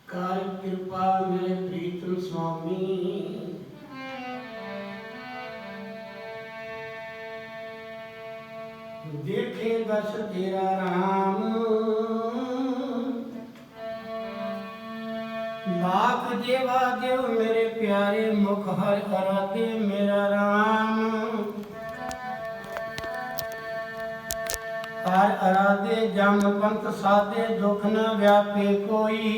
कर कृपा मेरे प्रीतम स्वामी, देखे दस तेरा राम। लाख देवा देव मेरे प्यारे, मुख हर कराते मेरा राम। हर अराधे जम पंथ साधे, दुख न व्यापे कोई।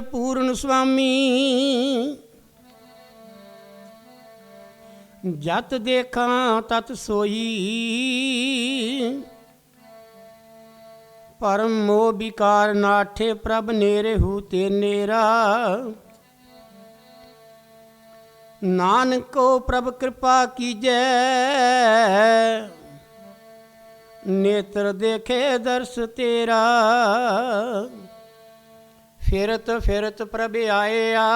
पूर्ण स्वामी जत देखा तत सोई, परम मोह विकार नाठे, प्रभ नेरे हूते नेरा। नानक को प्रभ कृपा कीजै, नेत्र देखे दर्श तेरा। फिरत फिरत प्रभ आया,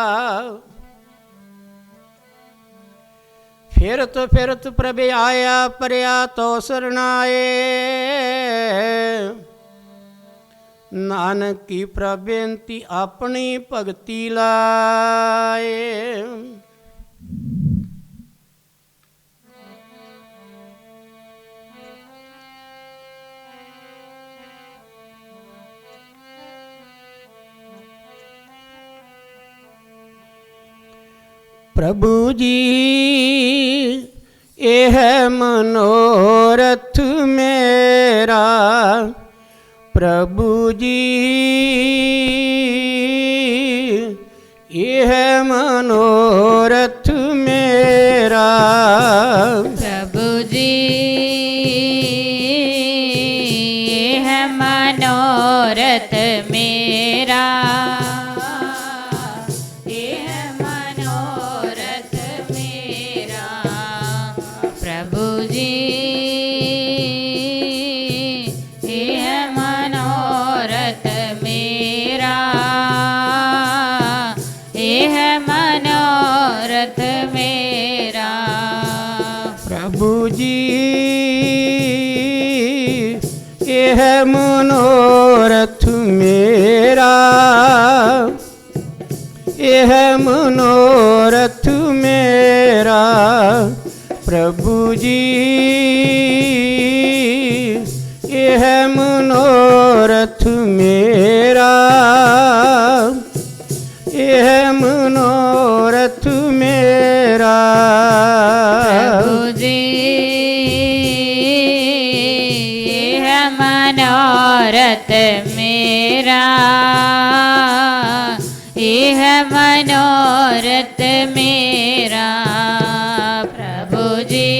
फिरत फिरत प्रभ आया, परया तो शरणाए। नानक की प्रबेंती अपनी भगति लाए। प्रभु जी यह मनोरथ मेरा, प्रभु जी यह मनोरथ मेरा। प्रभु जी यह मनोरथ मेरा, प्रभु जी यह मनोरथ मेरा, यह मनोरथ मेरा। प्रभु जी यह मनोरथ मेरा, यह मनोरथ मेरा। प्रभु जी यह मनोरथ मेरा, यह मनोरथ मेरा। प्रभु जी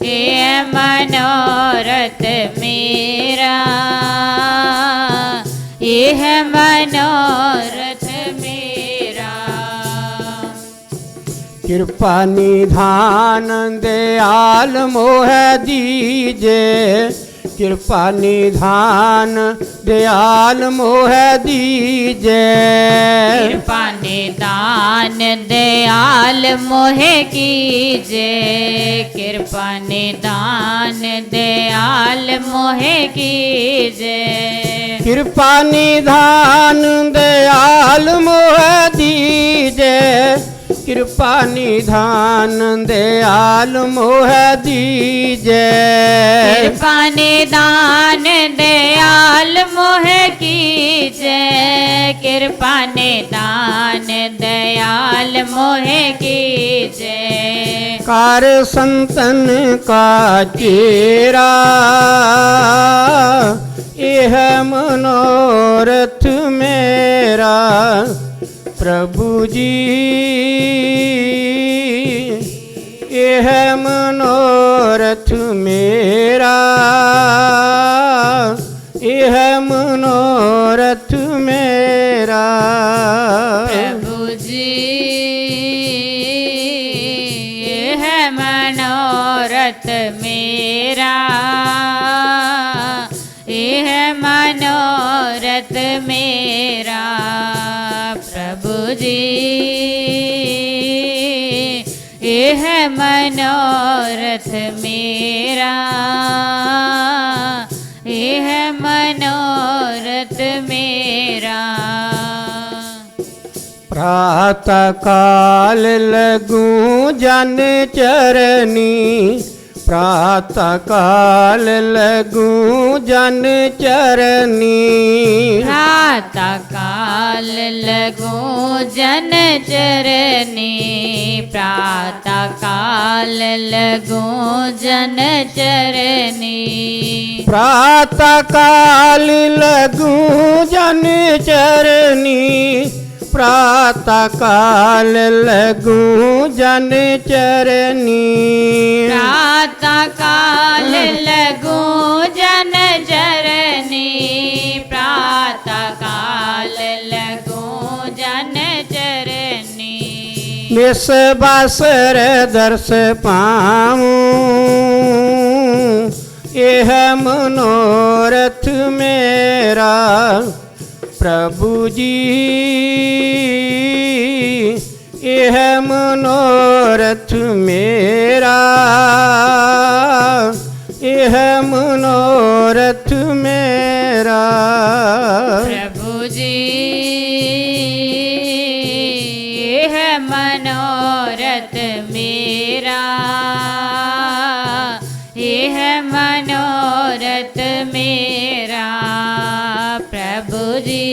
यह मनोरथ मेरा, यह मनोरथ मेरा। कृपा निधान दयाल मोह दीजे, कृपा निधान दयाल मोह दीजे। कृपा निधान दयाल मोह कीजे, कृपा निधान दयाल मोह कीजे। कृपा निधान दयाल मोह दीजे, कृपा निधान दयाल मोह दीजे। कृपा निधान दयाल मोह कीजे, कृपा निधान दयाल मोह कीजे। कार संतन का चेरा, यह मनोरथ मेरा। प्रभु जी यह मनोरथ मेरा, यह मनोरथ मेरा। प्रभु जी यह मनोरथ मेरा, यह मनोरथ मेरा। प्रभु जी यह मनोरथ मेरा, प्रातः काल लगूं जन चरनी, प्रातः काल लगूं जन चरनी। प्रातः काल लगूं जन चरनी, प्रातः काल लगूं जन चरनी। प्रातः काल लगूं जन चरनी, प्रातः काल लगूं जन चरनी। प्रातः काल लगूं जन चरनी, प्रातः काल लगूं जन चरनी। निस बासर दर्श पाऊं, यह मनोरथ मेरा प्रभु जी, यह मनोरथ मेरा, यह मनोरथ मेरा। प्रभु जी यह मनोरथ मेरा, यह मनोरथ मेरा। प्रभु जी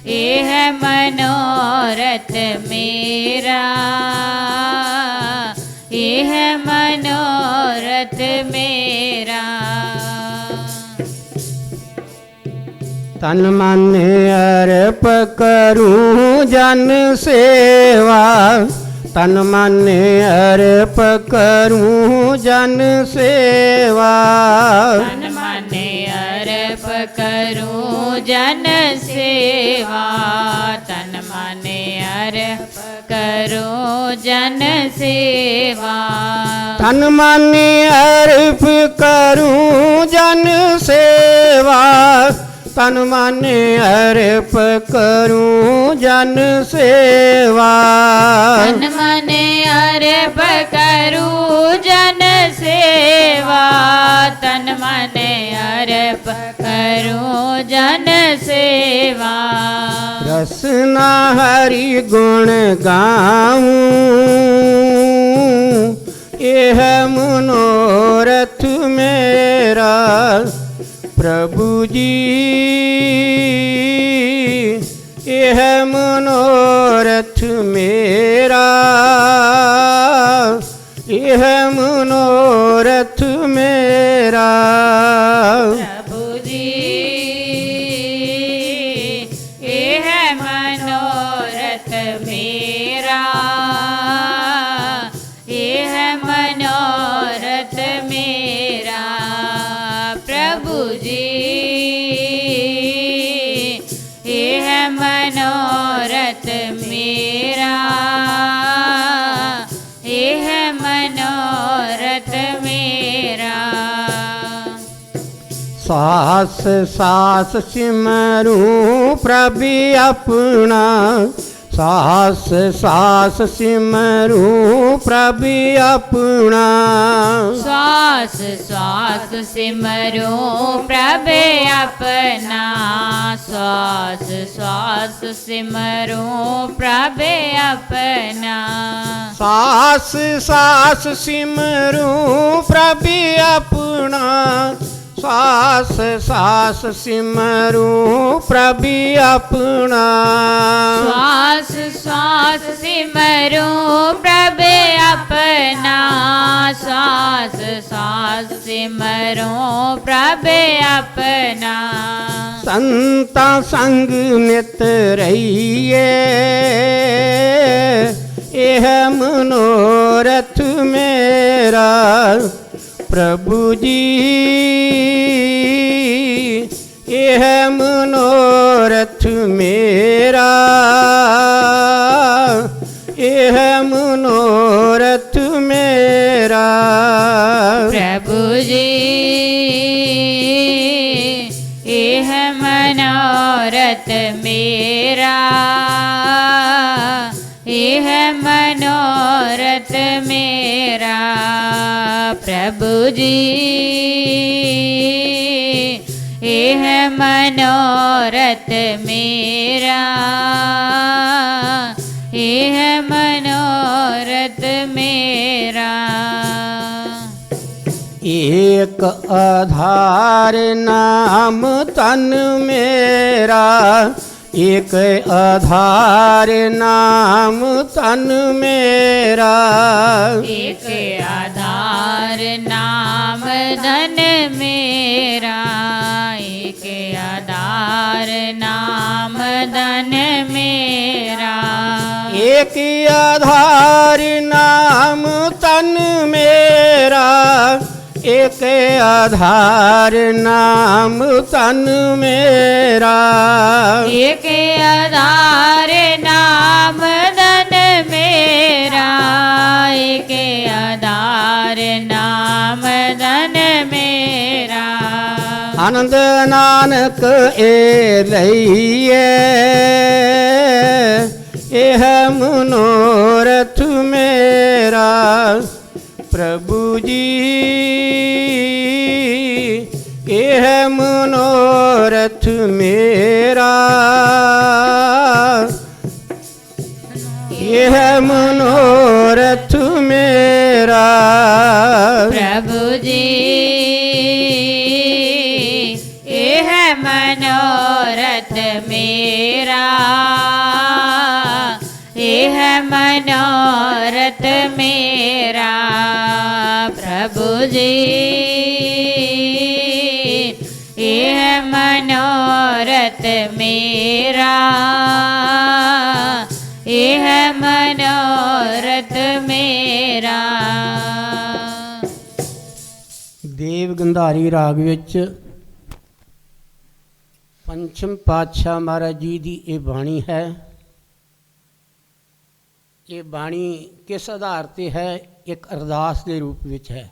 यह मनोरथ मेरा, यह मनोरथ मेरा। तन मन अर्प करूं जन सेवा, तन मन अर्प करूं जन सेवा। तन मन अर्प करूं जन सेवा, तन मन अर्प करूं जन सेवा। तन मन अर्प करूं जन सेवा, तन मन अर्प करूं जन सेवा। तन मन अर्प करूं जन सेवा, तन मन अर्प करूं जन सेवा। रसना हरि गुण गाऊं, यह मनोरथ मेरा प्रभु जी, यह मनोरथ मेरा, यह मनोरथ मेरा। प्रभु जी यह मनोरथ मेरा, यह मनोरथ मेरा। प्रभु जी यह मनोरथ मेरा, यह मनोरथ मेरा। सास सास सिमरूं प्रभु अपना, सास सास सिमरूं प्रभु अपना। श्वास श्वास सिमरूं प्रभु अपना, श्वास श्वास सिमरूं प्रभु अपना। सास सास सिमरूं प्रभु अपना, सास सास सिमरूं प्रभु अपना। श्वास श्वास सिमरूं प्रभु अपना, श्वास श्वास सिमरूं प्रभु अपना। संता संग नित रहिए, यह मनोरथ मेरा प्रभु जी, यह मनोरथ मेरा, यह मनोरथ मेरा। प्रभु जी यह मनोरथ मेरा, यह मनोरथ मेरा। प्रभु जी यह मनोरथ मनोरथ मेरा, ये है मनोरथ मेरा। एक आधार नाम तन मेरा, एक आधार नाम तन मेरा। एक आधार नाम धन मेरा, एक आधार नाम धन मेरा। एक आधार नाम तन मेरा, एक आधार नाम तन मेरा। एक आधार नाम धन मेरा, एक आधार नाम धन मेरा। आनंद नानक ए लइए, यह मनोरथ मेरा। प्रभु जी यह मनोरथ मेरा, यह मनोरथ मेरा। प्रभु जी यह मनोरथ मेरा, यह मनोरथ मेरा। प्रभु जी यह मनोरथ मेरा, यह मनोरथ मेरा। देव गंधारी राग विच पंचम पातशाह महाराज जी की ये बाणी है। ये बाणी किस आधार पर है? एक अरदास के रूप में है।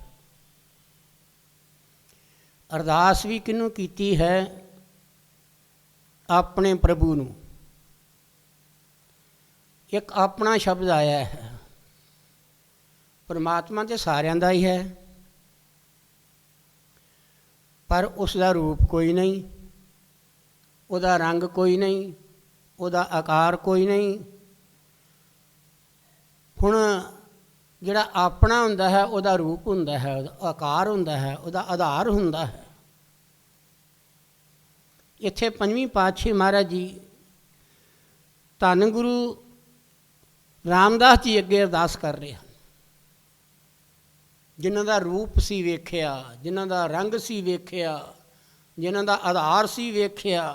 अरदास भी किनू कीती है? अपने प्रभु नू। एक अपना शब्द आया है। परमात्मा तो सारियां दा ही है, पर उसका रूप कोई नहीं, उसका रंग कोई नहीं, उसका आकार कोई नहीं। हुण जिहड़ा अपना हुंदा है उसका रूप हुंदा है, उसका आकार हुंदा है, उसका आधार हुंदा है। इत्थे पंजवीं पातशाही महाराज जी धन गुरु रामदास जी अगे अरदास कर रहे हैं, जिन्हां दा रूप सी वेख्या, जिन्हां दा रंग सी वेख्या, जिन्हां दा आधार सी वेख्या,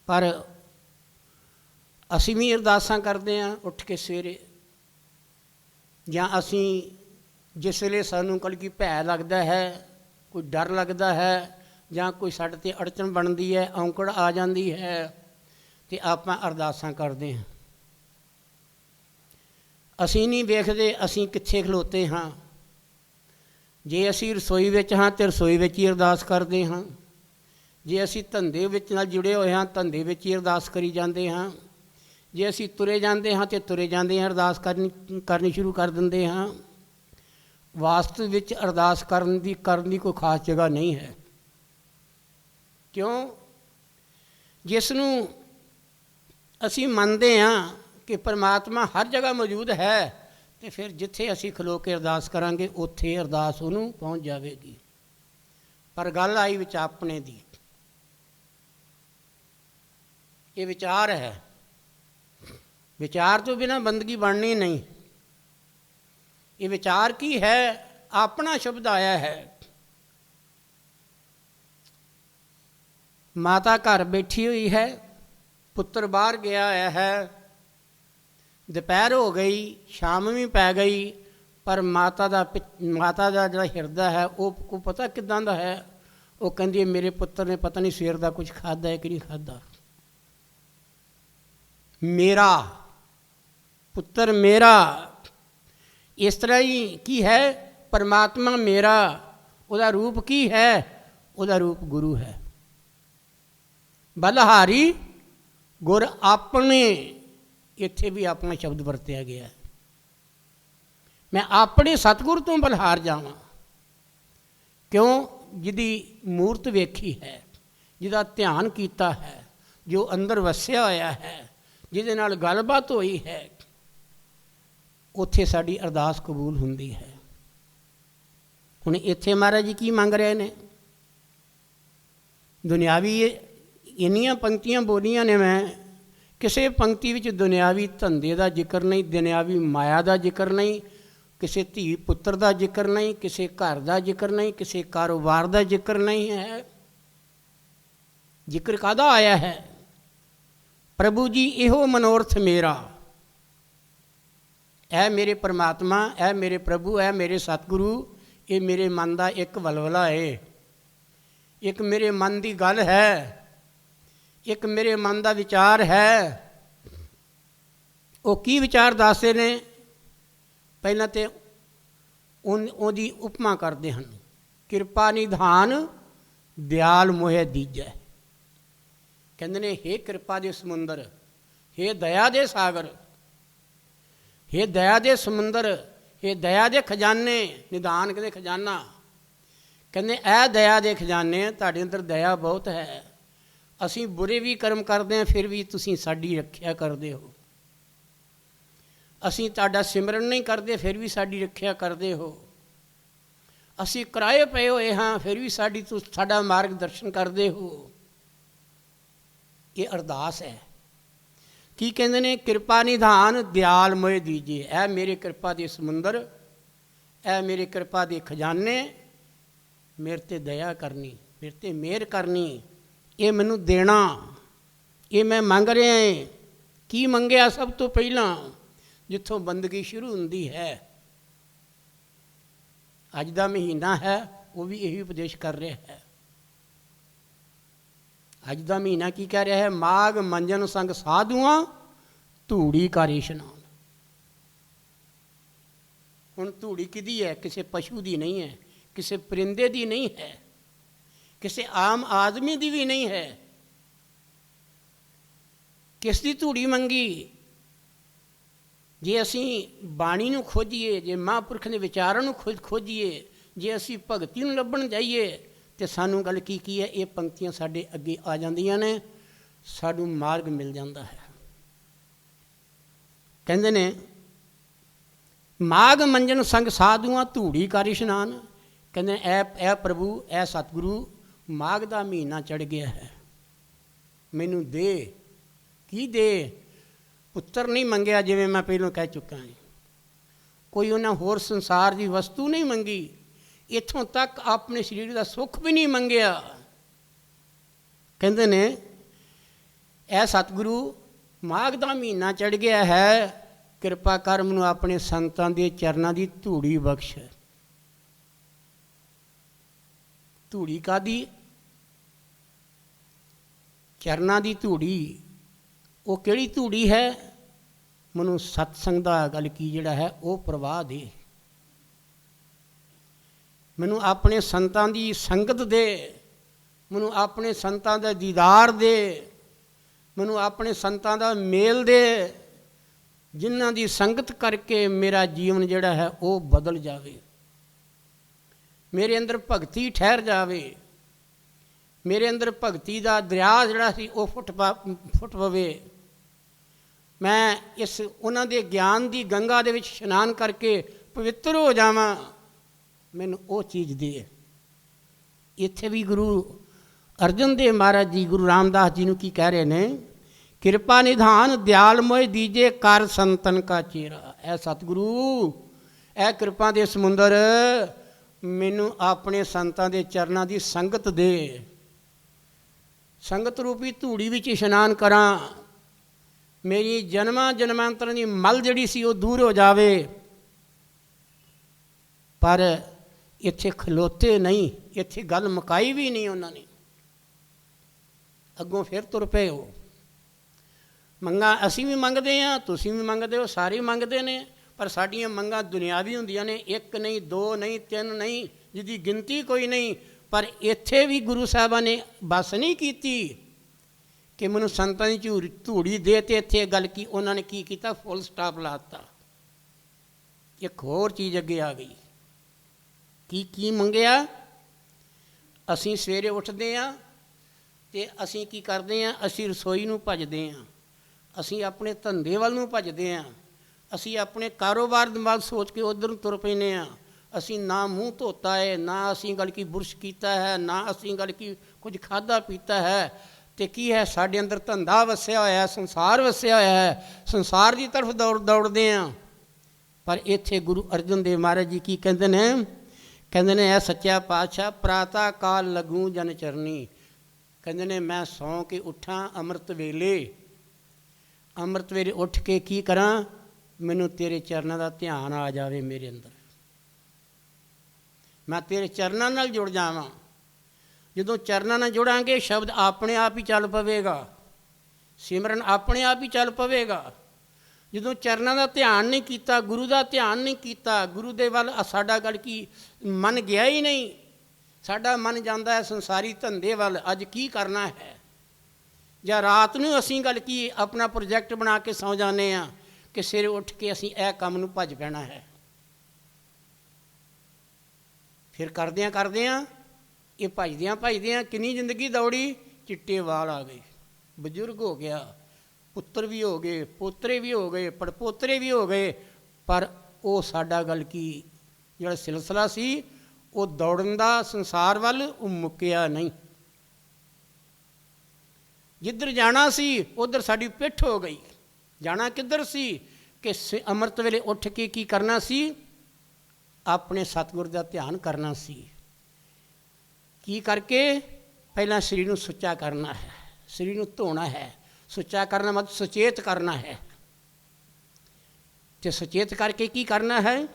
पर असीं भी अरदासां करदे हां उठ के सवेरे, जां असीं जिस वेले सानूं कलकी भै लगदा है, कोई डर लगदा है, जां कोई साडे ते अड़चन बनदी है, औंकड़ आ जांदी है, ते आपां अरदासां करदे हां। असीं नहीं वेखदे असीं कित्थे खलोते हाँ। जे असीं रसोई विच हाँ तो रसोई विच ही अरदास करदे हाँ, जे असीं धंधे विच नाल जुड़े होए हाँ धंधे विच ही अरदास करी जांदे हाँ, जे असीं तुरे जांदे हाँ तो तुरे जांदे हाँ अरदास करनी शुरू कर दिंदे हाँ। वास्तव विच अरदास करन दी कोई खास जगह नहीं है। क्यों? जिसनूं असीं मनदे हाँ कि परमात्मा हर जगह मौजूद है, तो फिर जिथे असीं खलो के अरदास करांगे उत्थे अरदास उहनूं पहुँच जाएगी। पर गल आई विच अपने दी, ये विचार है। विचार तो बिना बंदगी बननी नहीं। ये विचार की है? अपना शब्द आया है। माता घर बैठी हुई है, पुत्र बाहर गया आया है, दोपहर हो गई, शाम भी पै गई, पर माता दा जो हिरदा है वो को पता किदां दा है। वो कहती है मेरे पुत्र ने पता नहीं सवेर का कुछ खादा है कि नहीं खादा। मेरा पुत्र मेरा, इस तरह ही की है परमात्मा मेरा। उसका रूप की है? उसका रूप गुरु है। बलहारी गुर अपने, इत्थे भी अपना शब्द वरत्या गया है। मैं अपने सतगुर तो बलहार जावां। क्यों? ਜਿਹਦੀ ਮੂਰਤ ਵੇਖੀ ਹੈ, ਜਿਹਦਾ ਧਿਆਨ ਕੀਤਾ ਹੈ, ਜੋ ਅੰਦਰ ਵਸਿਆ ਹੋਇਆ ਹੈ, ਜਿਹਦੇ ਨਾਲ ਗੱਲਬਾਤ ਹੋਈ ਹੈ, ਉੱਥੇ ਸਾਡੀ ਅਰਦਾਸ ਕਬੂਲ ਹੁੰਦੀ ਹੈ। ਹੁਣ ਇੱਥੇ ਮਹਾਰਾਜ ਜੀ ਕੀ ਮੰਗ ਰਹੇ ਨੇ? ਦੁਨਿਆਵੀ ਇੰਨੀਆਂ ਪੰਕਤੀਆਂ ਬੋਲੀਆਂ ਨੇ, ਮੈਂ ਕਿਸੇ ਪੰਕਤੀ ਵਿੱਚ ਦੁਨਿਆਵੀ ਧੰਦੇ ਦਾ ਜ਼ਿਕਰ ਨਹੀਂ, ਦੁਨਿਆਵੀ ਮਾਇਆ ਦਾ ਜ਼ਿਕਰ ਨਹੀਂ, ਕਿਸੇ ਧੀ ਪੁੱਤਰ ਦਾ ਜ਼ਿਕਰ ਨਹੀਂ, ਕਿਸੇ ਘਰ ਦਾ ਜ਼ਿਕਰ ਨਹੀਂ, ਕਿਸੇ ਕਾਰੋਬਾਰ ਦਾ ਜ਼ਿਕਰ ਨਹੀਂ ਹੈ। ਜ਼ਿਕਰ ਕਾਹਦਾ ਆਇਆ ਹੈ? ਪ੍ਰਭੂ ਜੀ ਇਹੋ ਮਨੋਰਥ ਮੇਰਾ, ਇਹ ਮੇਰੇ ਪਰਮਾਤਮਾ, ਇਹ ਮੇਰੇ ਪ੍ਰਭੂ, ਇਹ ਮੇਰੇ ਸਤਿਗੁਰੂ, ਇਹ ਮੇਰੇ ਮਨ ਦਾ ਇੱਕ ਵਲਵਲਾ ਹੈ, ਇੱਕ ਮੇਰੇ ਮਨ ਦੀ ਗੱਲ ਹੈ, ਇੱਕ ਮੇਰੇ ਮਨ ਦਾ ਵਿਚਾਰ ਹੈ। ਉਹ ਕੀ ਵਿਚਾਰ ਦੱਸਦੇ ਨੇ? ਪਹਿਲਾਂ ਤਾਂ ਉਹਦੀ ਉਪਮਾ ਕਰਦੇ ਹਨ, ਕਿਰਪਾ ਨਿਧਾਨ ਦਿਆਲ ਮੋਹਿ ਦੀਜੈ। ਕਹਿੰਦੇ ਨੇ, ਹੇ ਕਿਰਪਾ ਦੇ ਸਮੁੰਦਰ, ਹੇ ਦਇਆ ਦੇ ਸਾਗਰ, ਹੇ ਦਇਆ ਦੇ ਸਮੁੰਦਰ, ਹੇ ਦਇਆ ਦੇ ਖਜ਼ਾਨੇ। ਨਿਧਾਨ ਕਹਿੰਦੇ ਖਜ਼ਾਨਾ, ਕਹਿੰਦੇ ਇਹ ਦਇਆ ਦੇ ਖਜ਼ਾਨੇ, ਤੁਹਾਡੇ ਅੰਦਰ ਦਇਆ ਬਹੁਤ ਹੈ। ਅਸੀਂ ਬੁਰੇ ਵੀ ਕਰਮ ਕਰਦੇ ਹਾਂ, ਫਿਰ ਵੀ ਤੁਸੀਂ ਸਾਡੀ ਰੱਖਿਆ ਕਰਦੇ ਹੋ। ਅਸੀਂ ਤੁਹਾਡਾ ਸਿਮਰਨ ਨਹੀਂ ਕਰਦੇ, ਫਿਰ ਵੀ ਸਾਡੀ ਰੱਖਿਆ ਕਰਦੇ ਹੋ। ਅਸੀਂ ਕਿਰਾਏ ਪਏ ਹੋਏ ਹਾਂ, ਫਿਰ ਵੀ ਸਾਡਾ ਮਾਰਗ ਦਰਸ਼ਨ ਕਰਦੇ ਹੋ। ਇਹ ਅਰਦਾਸ ਹੈ। ਕੀ ਕਹਿੰਦੇ ਨੇ? ਕਿਰਪਾ ਨਿਧਾਨ ਦਿਆਲ ਮੋਹਿ ਦੀਜੇ। ਇਹ ਮੇਰੇ ਕਿਰਪਾ ਦੇ ਸਮੁੰਦਰ, ਇਹ ਮੇਰੇ ਕਿਰਪਾ ਦੇ ਖਜ਼ਾਨੇ, ਮੇਰੇ 'ਤੇ ਦਇਆ ਕਰਨੀ, ਮੇਰੇ 'ਤੇ ਮਿਹਰ ਕਰਨੀ, ਇਹ ਮੈਨੂੰ ਦੇਣਾ। ਇਹ ਮੈਂ ਮੰਗ ਰਿਹਾ। ਕੀ ਮੰਗਿਆ? ਸਭ ਤੋਂ ਪਹਿਲਾਂ ਜਿੱਥੋਂ ਬੰਦਗੀ ਸ਼ੁਰੂ ਹੁੰਦੀ ਹੈ, ਅੱਜ ਦਾ ਮਹੀਨਾ ਹੈ, ਉਹ ਵੀ ਇਹੀ ਉਪਦੇਸ਼ ਕਰ ਰਿਹਾ ਹੈ। ਅੱਜ ਦਾ ਮਹੀਨਾ ਕੀ ਕਹਿ ਰਿਹਾ ਹੈ? ਮਾਘ ਮੰਜਨ ਸੰਗ ਸਾਧੂਆਂ ਧੂੜੀ ਕਰ ਇਸ਼ਨਾਨ। ਹੁਣ ਧੂੜੀ ਕਿਹਦੀ ਹੈ? ਕਿਸੇ ਪਸ਼ੂ ਦੀ ਨਹੀਂ ਹੈ, ਕਿਸੇ ਪਰਿੰਦੇ ਦੀ ਨਹੀਂ ਹੈ, ਕਿਸੇ ਆਮ ਆਦਮੀ ਦੀ ਵੀ ਨਹੀਂ ਹੈ। ਕਿਸ ਦੀ ਧੂੜੀ ਮੰਗੀ? ਜੇ ਅਸੀਂ ਬਾਣੀ ਨੂੰ ਖੋਜੀਏ, ਜੇ ਮਹਾਂਪੁਰਖ ਦੇ ਵਿਚਾਰਾਂ ਨੂੰ ਖੋਜੀਏ, ਜੇ ਅਸੀਂ ਭਗਤੀ ਨੂੰ ਲੱਭਣ ਜਾਈਏ, ਤੇ ਸਾਨੂੰ ਗੱਲ ਕੀ ਹੈ? ਇਹ ਪੰਕਤੀਆਂ ਸਾਡੇ ਅੱਗੇ ਆ ਜਾਂਦੀਆਂ ਨੇ, ਸਾਨੂੰ ਮਾਰਗ ਮਿਲ ਜਾਂਦਾ ਹੈ। ਕਹਿੰਦੇ ਨੇ, ਮਾਘ ਮੰਜਨ ਸੰਗ ਸਾਧੂਆਂ ਧੂੜੀ ਕਰ ਇਸ਼ਨਾਨ। ਕਹਿੰਦੇ ਇਹ ਪ੍ਰਭੂ, ਇਹ ਸਤਿਗੁਰੂ, ਮਾਘ ਦਾ ਮਹੀਨਾ ਚੜ੍ਹ ਗਿਆ ਹੈ, ਮੈਨੂੰ ਦੇ। ਕੀ ਦੇ? ਪੁੱਤਰ ਨਹੀਂ ਮੰਗਿਆ, ਜਿਵੇਂ ਮੈਂ ਪਹਿਲਾਂ ਕਹਿ ਚੁੱਕਾ ਹਾਂ। ਕੋਈ ਉਹਨਾਂ ਹੋਰ ਸੰਸਾਰ ਦੀ ਵਸਤੂ ਨਹੀਂ ਮੰਗੀ, ਇੱਥੋਂ ਤੱਕ ਆਪਣੇ ਸਰੀਰ ਦਾ ਸੁੱਖ ਵੀ ਨਹੀਂ ਮੰਗਿਆ। ਕਹਿੰਦੇ ਨੇ, ਇਹ ਸਤਿਗੁਰੂ, ਮਾਘ ਦਾ ਮਹੀਨਾ ਚੜ੍ਹ ਗਿਆ ਹੈ, ਕਿਰਪਾ ਕਰ ਮੈਨੂੰ ਆਪਣੇ ਸੰਤਾਂ ਦੇ ਚਰਨਾਂ ਦੀ ਧੂੜੀ ਬਖਸ਼। ਧੂੜੀ ਕਾਹਦੀ? ਚਰਨਾਂ ਦੀ ਧੂੜੀ। ਉਹ ਕਿਹੜੀ ਧੂੜੀ ਹੈ? ਮੈਨੂੰ ਸਤਸੰਗ ਦਾ ਗੱਲ ਕੀ ਜਿਹੜਾ ਹੈ ਉਹ ਪ੍ਰਵਾਹ ਦੇ, ਮੈਨੂੰ ਆਪਣੇ ਸੰਤਾਂ ਦੀ ਸੰਗਤ ਦੇ, ਮੈਨੂੰ ਆਪਣੇ ਸੰਤਾਂ ਦਾ ਦੀਦਾਰ ਦੇ, ਮੈਨੂੰ ਆਪਣੇ ਸੰਤਾਂ ਦਾ ਮੇਲ ਦੇ, ਜਿਨ੍ਹਾਂ ਦੀ ਸੰਗਤ ਕਰਕੇ ਮੇਰਾ ਜੀਵਨ ਜਿਹੜਾ ਹੈ ਉਹ ਬਦਲ ਜਾਵੇ, ਮੇਰੇ ਅੰਦਰ ਭਗਤੀ ਠਹਿਰ ਜਾਵੇ, ਮੇਰੇ ਅੰਦਰ ਭਗਤੀ ਦਾ ਦਰਿਆ ਜਿਹੜਾ ਸੀ ਉਹ ਫੁੱਟ ਪਵੇ। ਮੈਂ ਉਹਨਾਂ ਦੇ ਗਿਆਨ ਦੀ ਗੰਗਾ ਦੇ ਵਿੱਚ ਇਸ਼ਨਾਨ ਕਰਕੇ ਪਵਿੱਤਰ ਹੋ ਜਾਵਾਂ, ਮੈਨੂੰ ਉਹ ਚੀਜ਼ ਦੇ। ਇੱਥੇ ਵੀ ਗੁਰੂ ਅਰਜਨ ਦੇਵ ਮਹਾਰਾਜ ਜੀ ਗੁਰੂ ਰਾਮਦਾਸ ਜੀ ਨੂੰ ਕੀ ਕਹਿ ਰਹੇ ਨੇ? ਕਿਰਪਾ ਨਿਧਾਨ ਦਿਆਲ ਮੋਹਿ ਦੀਜੇ ਕਰ ਸੰਤਨ ਕਾ ਚੇਰਾ। ਇਹ ਸਤਿਗੁਰੂ, ਇਹ ਕਿਰਪਾ ਦੇ ਸਮੁੰਦਰ, ਮੈਨੂੰ ਆਪਣੇ ਸੰਤਾਂ ਦੇ ਚਰਨਾਂ ਦੀ ਸੰਗਤ ਦੇ। ਸੰਗਤ ਰੂਪੀ ਧੂੜੀ ਵਿੱਚ ਇਸ਼ਨਾਨ ਕਰਾਂ, ਮੇਰੀ ਜਨਮਾਂਤਰਾਂ ਦੀ ਮਲ ਜਿਹੜੀ ਸੀ ਉਹ ਦੂਰ ਹੋ ਜਾਵੇ। ਪਰ ਇੱਥੇ ਖਲੋਤੇ ਨਹੀਂ, ਇੱਥੇ ਗੱਲ ਮੁਕਾਈ ਵੀ ਨਹੀਂ ਉਹਨਾਂ ਨੇ, ਅੱਗੋਂ ਫਿਰ ਤੁਰ ਪਏ ਹੋ। ਮੰਗਾਂ ਅਸੀਂ ਵੀ ਮੰਗਦੇ ਹਾਂ, ਤੁਸੀਂ ਵੀ ਮੰਗਦੇ ਹੋ, ਸਾਰੇ ਮੰਗਦੇ ਨੇ, ਪਰ ਸਾਡੀਆਂ ਮੰਗਾਂ ਦੁਨਿਆਵੀ ਹੁੰਦੀਆਂ ਨੇ, ਇੱਕ ਨਹੀਂ, ਦੋ ਨਹੀਂ, ਤਿੰਨ ਨਹੀਂ, ਜਿਹਦੀ ਗਿਣਤੀ ਕੋਈ ਨਹੀਂ। ਪਰ ਇੱਥੇ ਵੀ ਗੁਰੂ ਸਾਹਿਬਾਂ ਨੇ ਬਸ ਨਹੀਂ ਕੀਤੀ ਕਿ ਮੈਨੂੰ ਸੰਤਾਂ ਦੀ ਧੂੜੀ ਦੇ, ਤੇ ਇੱਥੇ ਗੱਲ ਕੀ ਉਹਨਾਂ ਨੇ ਕੀ ਕੀਤਾ? ਫੁੱਲ ਸਟਾਪ ਲਾ ਦਿੱਤਾ। ਇੱਕ ਹੋਰ ਚੀਜ਼ ਅੱਗੇ ਆ ਗਈ। ਕੀ ਮੰਗਿਆ? ਅਸੀਂ ਸਵੇਰੇ ਉੱਠਦੇ ਹਾਂ ਅਤੇ ਅਸੀਂ ਕੀ ਕਰਦੇ ਹਾਂ, ਅਸੀਂ ਰਸੋਈ ਨੂੰ ਭੱਜਦੇ ਹਾਂ, ਅਸੀਂ ਆਪਣੇ ਧੰਦੇ ਵੱਲ ਨੂੰ ਭੱਜਦੇ ਹਾਂ, ਅਸੀਂ ਆਪਣੇ ਕਾਰੋਬਾਰ ਦੇ ਵੱਲ ਸੋਚ ਕੇ ਉੱਧਰ ਨੂੰ ਤੁਰ ਪੈਂਦੇ ਹਾਂ। ਅਸੀਂ ਨਾ ਮੂੰਹ ਧੋਤਾ ਹੈ, ਨਾ ਅਸੀਂ ਗੱਲ ਕੀ ਬੁਰਸ਼ ਕੀਤਾ ਹੈ, ਨਾ ਅਸੀਂ ਗੱਲ ਕੀ ਕੁਝ ਖਾਧਾ ਪੀਤਾ ਹੈ। ਅਤੇ ਕੀ ਹੈ, ਸਾਡੇ ਅੰਦਰ ਧੰਦਾ ਵਸਿਆ ਹੋਇਆ, ਸੰਸਾਰ ਵਸਿਆ ਹੋਇਆ ਹੈ, ਸੰਸਾਰ ਦੀ ਤਰਫ ਦੌੜਦੇ ਹਾਂ। ਪਰ ਇੱਥੇ ਗੁਰੂ ਅਰਜਨ ਦੇਵ ਮਹਾਰਾਜ ਜੀ ਕੀ ਕਹਿੰਦੇ ਨੇ, ਕਹਿੰਦੇ ਨੇ ਇਹ ਸੱਚਾ ਪਾਤਸ਼ਾਹ ਪ੍ਰਾਤಃ ਕਾਲ ਲਗੂ ਜਨ ਚਰਨੀ, ਕਹਿੰਦੇ ਨੇ ਮੈਂ ਸੌਂ ਕੇ ਉੱਠਾਂ ਅੰਮ੍ਰਿਤ ਵੇਲੇ ਉੱਠ ਕੇ ਕੀ ਕਰਾਂ, ਮੈਨੂੰ ਤੇਰੇ ਚਰਨਾਂ ਦਾ ਧਿਆਨ ਆ ਜਾਵੇ ਮੇਰੇ ਅੰਦਰ, ਮੈਂ ਤੇਰੇ ਚਰਨਾਂ ਨਾਲ ਜੁੜ ਜਾਵਾਂ। ਜਦੋਂ ਚਰਨਾਂ ਨਾਲ ਜੁੜਾਂਗੇ ਸ਼ਬਦ ਆਪਣੇ ਆਪ ਹੀ ਚੱਲ ਪਵੇਗਾ, ਸਿਮਰਨ ਆਪਣੇ ਆਪ ਹੀ ਚੱਲ ਪਵੇਗਾ। ਜਦੋਂ ਚਰਨਾਂ ਦਾ ਧਿਆਨ ਨਹੀਂ ਕੀਤਾ, ਗੁਰੂ ਦਾ ਧਿਆਨ ਨਹੀਂ ਕੀਤਾ, ਗੁਰੂ ਦੇ ਵੱਲ ਸਾਡਾ ਗੱਲ ਕੀ ਮਨ ਗਿਆ ਹੀ ਨਹੀਂ, ਸਾਡਾ ਮਨ ਜਾਂਦਾ ਹੈ ਸੰਸਾਰੀ ਧੰਦੇ ਵੱਲ, ਅੱਜ ਕੀ ਕਰਨਾ ਹੈ। ਜਾਂ ਰਾਤ ਨੂੰ ਅਸੀਂ ਗੱਲ ਕੀ ਆਪਣਾ ਪ੍ਰੋਜੈਕਟ ਬਣਾ ਕੇ ਸੌਂ ਜਾਂਦੇ ਹਾਂ ਕਿ ਸਵੇਰੇ ਉੱਠ ਕੇ ਅਸੀਂ ਇਹ ਕੰਮ ਨੂੰ ਭੱਜ ਪੈਣਾ ਹੈ। ਫਿਰ ਕਰਦਿਆਂ ਇਹ ਭੱਜਦਿਆਂ ਕਿੰਨੀ ਜ਼ਿੰਦਗੀ ਦੌੜੀ, ਚਿੱਟੇ ਵਾਲ ਆ ਗਏ, ਬਜ਼ੁਰਗ ਹੋ ਗਿਆ, ਪੁੱਤਰ ਵੀ ਹੋ ਗਏ, ਪੋਤਰੇ ਵੀ ਹੋ ਗਏ, ਪੜਪੋਤਰੇ ਵੀ ਹੋ ਗਏ, ਪਰ ਉਹ ਸਾਡਾ ਗੱਲ ਕੀ ਜਿਹੜਾ ਸਿਲਸਿਲਾ ਸੀ ਉਹ ਦੌੜਨ ਦਾ ਸੰਸਾਰ ਵੱਲ ਉਹ ਮੁੱਕਿਆ ਨਹੀਂ। ਜਿੱਧਰ ਜਾਣਾ ਸੀ ਉੱਧਰ ਸਾਡੀ ਪਿੱਠ ਹੋ ਗਈ। ਜਾਣਾ ਕਿੱਧਰ ਸੀ ਕਿ ਅੰਮ੍ਰਿਤ ਵੇਲੇ ਉੱਠ ਕੇ ਕੀ ਕਰਨਾ ਸੀ, ਆਪਣੇ ਸਤਿਗੁਰ ਦਾ ਧਿਆਨ ਕਰਨਾ ਸੀ। ਕੀ ਕਰਕੇ, ਪਹਿਲਾਂ ਸਰੀਰ ਨੂੰ ਸੁੱਚਾ ਕਰਨਾ ਹੈ, ਸਰੀਰ ਨੂੰ ਧੋਣਾ ਹੈ। ਸੁੱਚਾ ਕਰਨਾ ਮਤਲਬ ਸੁਚੇਤ ਕਰਨਾ ਹੈ, ਅਤੇ ਸੁਚੇਤ ਕਰਕੇ ਕੀ ਕਰਨਾ ਹੈ,